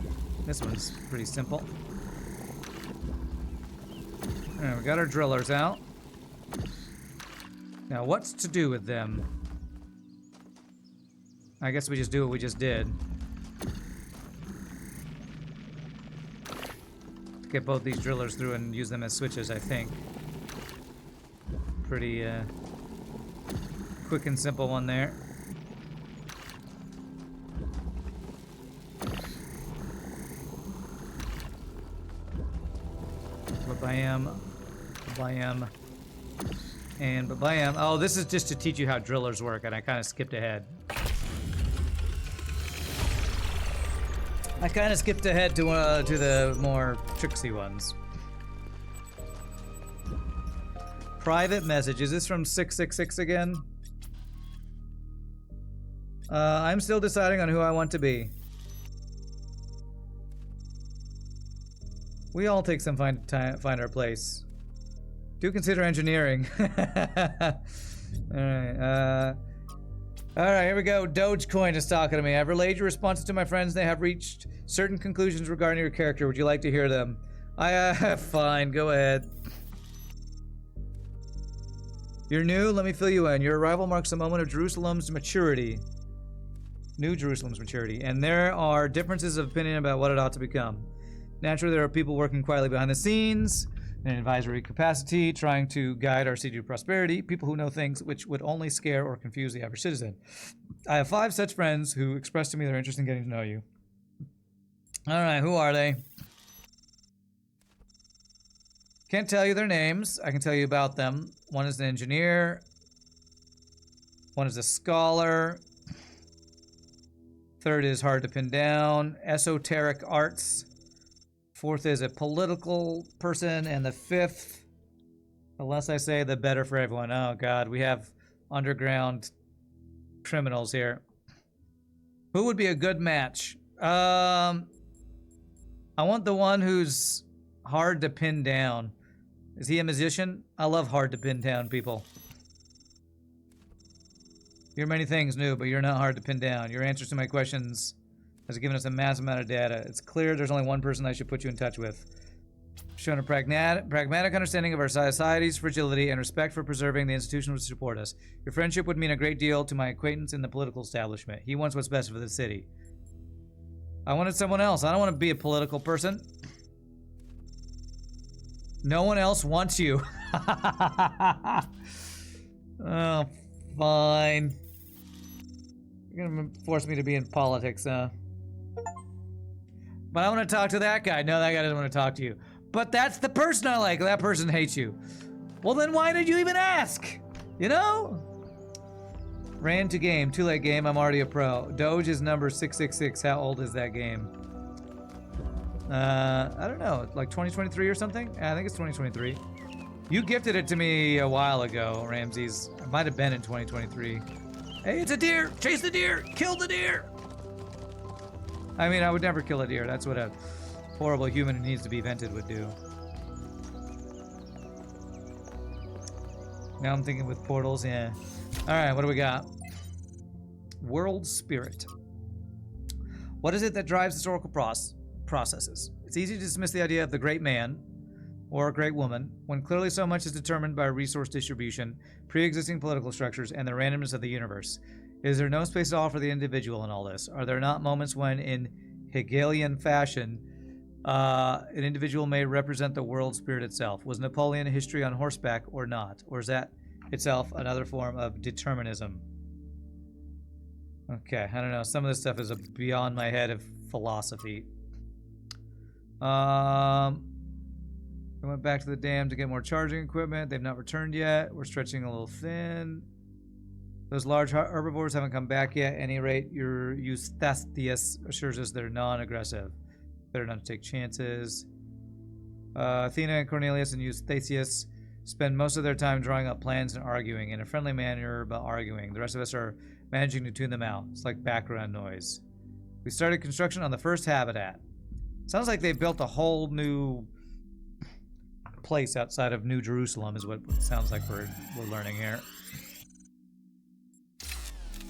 This one's pretty simple. Alright, we got our drillers out. Now, what's to do with them? I guess we just do what we just did. Get both these drillers through and use them as switches, I think. Pretty, quick and simple one there. Ba-bam. Ba-bam. And ba-bam. Oh, this is just to teach you how drillers work, and I kind of skipped ahead. I kind of skipped ahead to the more tricksy ones. Private message. Is this from 666 again? I'm still deciding on who I want to be. We all take some find our place. Do consider engineering. Alright, here we go. Dogecoin is talking to me. I've relayed your responses to my friends. They have reached certain conclusions regarding your character. Would you like to hear them? Fine, go ahead. You're new, let me fill you in. Your arrival marks a moment of Jerusalem's maturity. New Jerusalem's maturity. And there are differences of opinion about what it ought to become. Naturally, there are people working quietly behind the scenes, in an advisory capacity, trying to guide our city to prosperity, people who know things which would only scare or confuse the average citizen. I have 5 such friends who expressed to me their interest in getting to know you. Alright, who are they? Can't tell you their names. I can tell you about them. One is an engineer. One is a scholar. Third is hard to pin down. Esoteric arts. 4th is a political person. And the 5th, the less I say, the better for everyone. Oh, God. We have underground criminals here. Who would be a good match? I want the one who's hard to pin down. Is he a musician? I love hard to pin down people. You're many things new, but you're not hard to pin down. Your answers to my questions has given us a massive amount of data. It's clear there's only one person I should put you in touch with. Shown a pragmatic understanding of our society's fragility and respect for preserving the institutions which support us. Your friendship would mean a great deal to my acquaintance in the political establishment. He wants what's best for the city. I wanted someone else. I don't want to be a political person. No one else wants you. Oh, fine. You're gonna force me to be in politics, huh? But I want to talk to that guy. No, that guy doesn't want to talk to you. But that's the person I like. That person hates you. Well, then why did you even ask? You know? Ran to game. Too late game. I'm already a pro. Doge is number 666. How old is that game? I don't know. Like 2023 or something? I think it's 2023. You gifted it to me a while ago, Ramses. It might have been in 2023. Hey, it's a deer! Chase the deer! Kill the deer! I mean, I would never kill a deer. That's what a horrible human who needs to be vented would do. Now I'm thinking with portals, yeah. Alright, what do we got? World Spirit. What is it that drives historical processes? It's easy to dismiss the idea of the great man or a great woman when clearly so much is determined by resource distribution, pre-existing political structures, and the randomness of the universe. Is there no space at all for the individual in all this? Are there not moments when, in Hegelian fashion, an individual may represent the world spirit itself? Was Napoleon a history on horseback or not? Or is that itself another form of determinism? Okay, I don't know. Some of this stuff is beyond my head of philosophy. I went back to the dam to get more charging equipment. They've not returned yet. We're stretching a little thin. Those large herbivores haven't come back yet. At any rate, your Eustathius assures us they're non-aggressive. Better not to take chances. Athena and Cornelius and Eustathius spend most of their time drawing up plans and arguing in a friendly manner, but arguing. The rest of us are managing to tune them out. It's like background noise. We started construction on the first habitat. Sounds like they built a whole new place outside of New Jerusalem is what it sounds like we're learning here.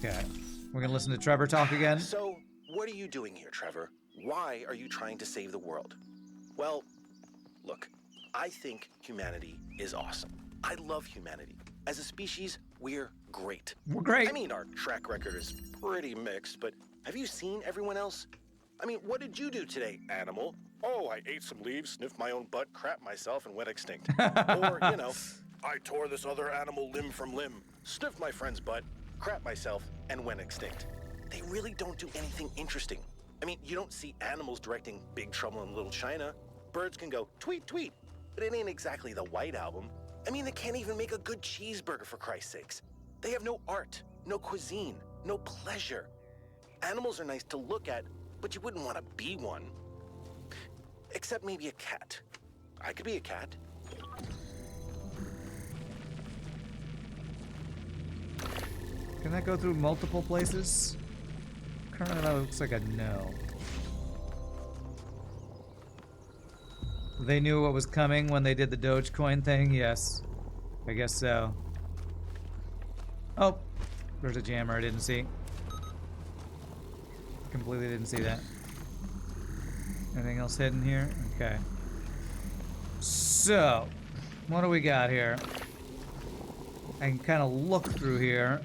Okay, we're gonna listen to Trevor talk again. So, what are you doing here, Trevor? Why are you trying to save the world? Well, look, I think humanity is awesome. I love humanity. As a species, we're great. We're great. I mean, our track record is pretty mixed, but have you seen everyone else? I mean, what did you do today, animal? Oh, I ate some leaves, sniffed my own butt, crapped myself, and went extinct. Or, you know, I tore this other animal limb from limb, sniffed my friend's butt, crapped myself, and went extinct. They really don't do anything interesting. I mean, you don't see animals directing Big Trouble in Little China. Birds can go tweet, tweet, but it ain't exactly the White Album. I mean, they can't even make a good cheeseburger, for Christ's sakes. They have no art, no cuisine, no pleasure. Animals are nice to look at, but you wouldn't want to be one. Except maybe a cat. I could be a cat. Can that go through multiple places? Currently that looks like a no. They knew what was coming when they did the Dogecoin thing? Yes. I guess so. Oh, there's a jammer I didn't see. Completely didn't see that. Anything else hidden here? Okay. So, what do we got here? I can kind of look through here.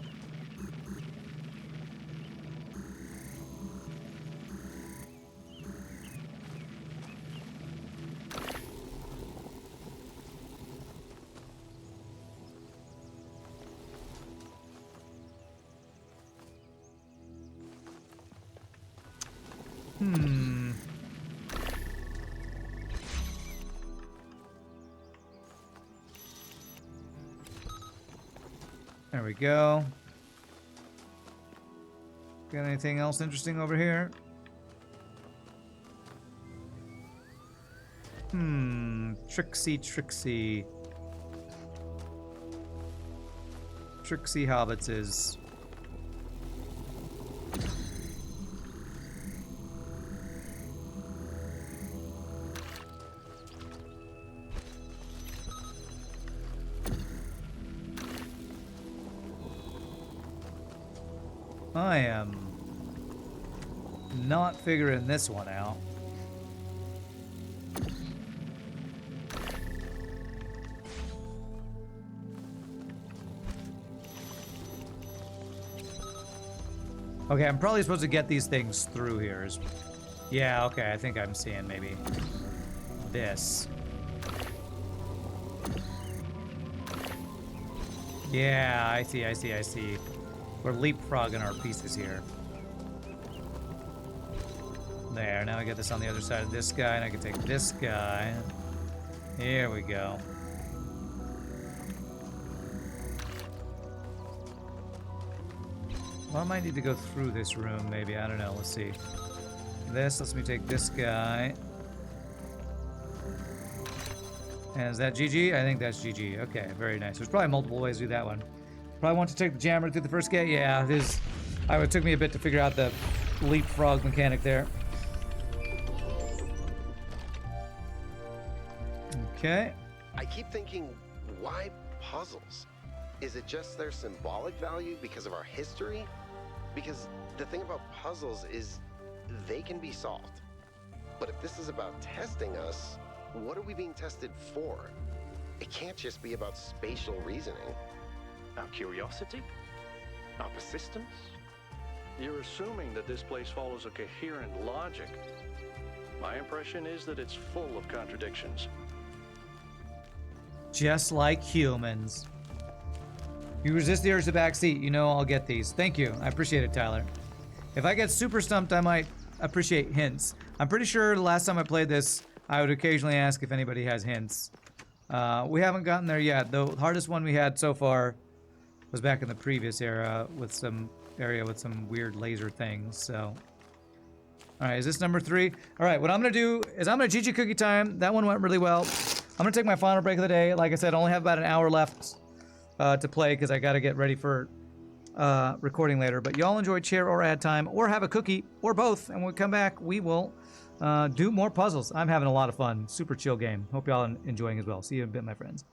There we go. Got anything else interesting over here? Trixie. Trixie hobbitses. I am not figuring this one out. Okay, I'm probably supposed to get these things through here. Yeah, okay, I think I'm seeing maybe this. Yeah, I see. We're leapfrogging our pieces here. There, now I get this on the other side of this guy, and I can take this guy. Here we go. Well, I might need to go through this room, maybe. I don't know. Let's see. This lets me take this guy. And is that GG? I think that's GG. Okay, very nice. There's probably multiple ways to do that one. Probably want to take the jammer through the first gate. Yeah, it is. It took me a bit to figure out the leapfrog mechanic there. Okay. I keep thinking, why puzzles? Is it just their symbolic value because of our history? Because the thing about puzzles is they can be solved. But if this is about testing us, what are we being tested for? It can't just be about spatial reasoning. Our curiosity? Our persistence? You're assuming that this place follows a coherent logic. My impression is that it's full of contradictions. Just like humans. You resist the urge to backseat. You know I'll get these. Thank you. I appreciate it, Tyler. If I get super stumped, I might appreciate hints. I'm pretty sure the last time I played this, I would occasionally ask if anybody has hints. We haven't gotten there yet. The hardest one we had so far was back in the previous era with some weird laser things. So, all right, is this number 3? All right, what I'm gonna do is I'm gonna GG cookie time. That one went really well. I'm gonna take my final break of the day. Like I said, I only have about an hour left to play because I gotta get ready for recording later. But y'all enjoy chair or ad time or have a cookie or both, and when we come back, we will do more puzzles. I'm having a lot of fun. Super chill game. Hope y'all enjoying as well. See you in a bit, my friends.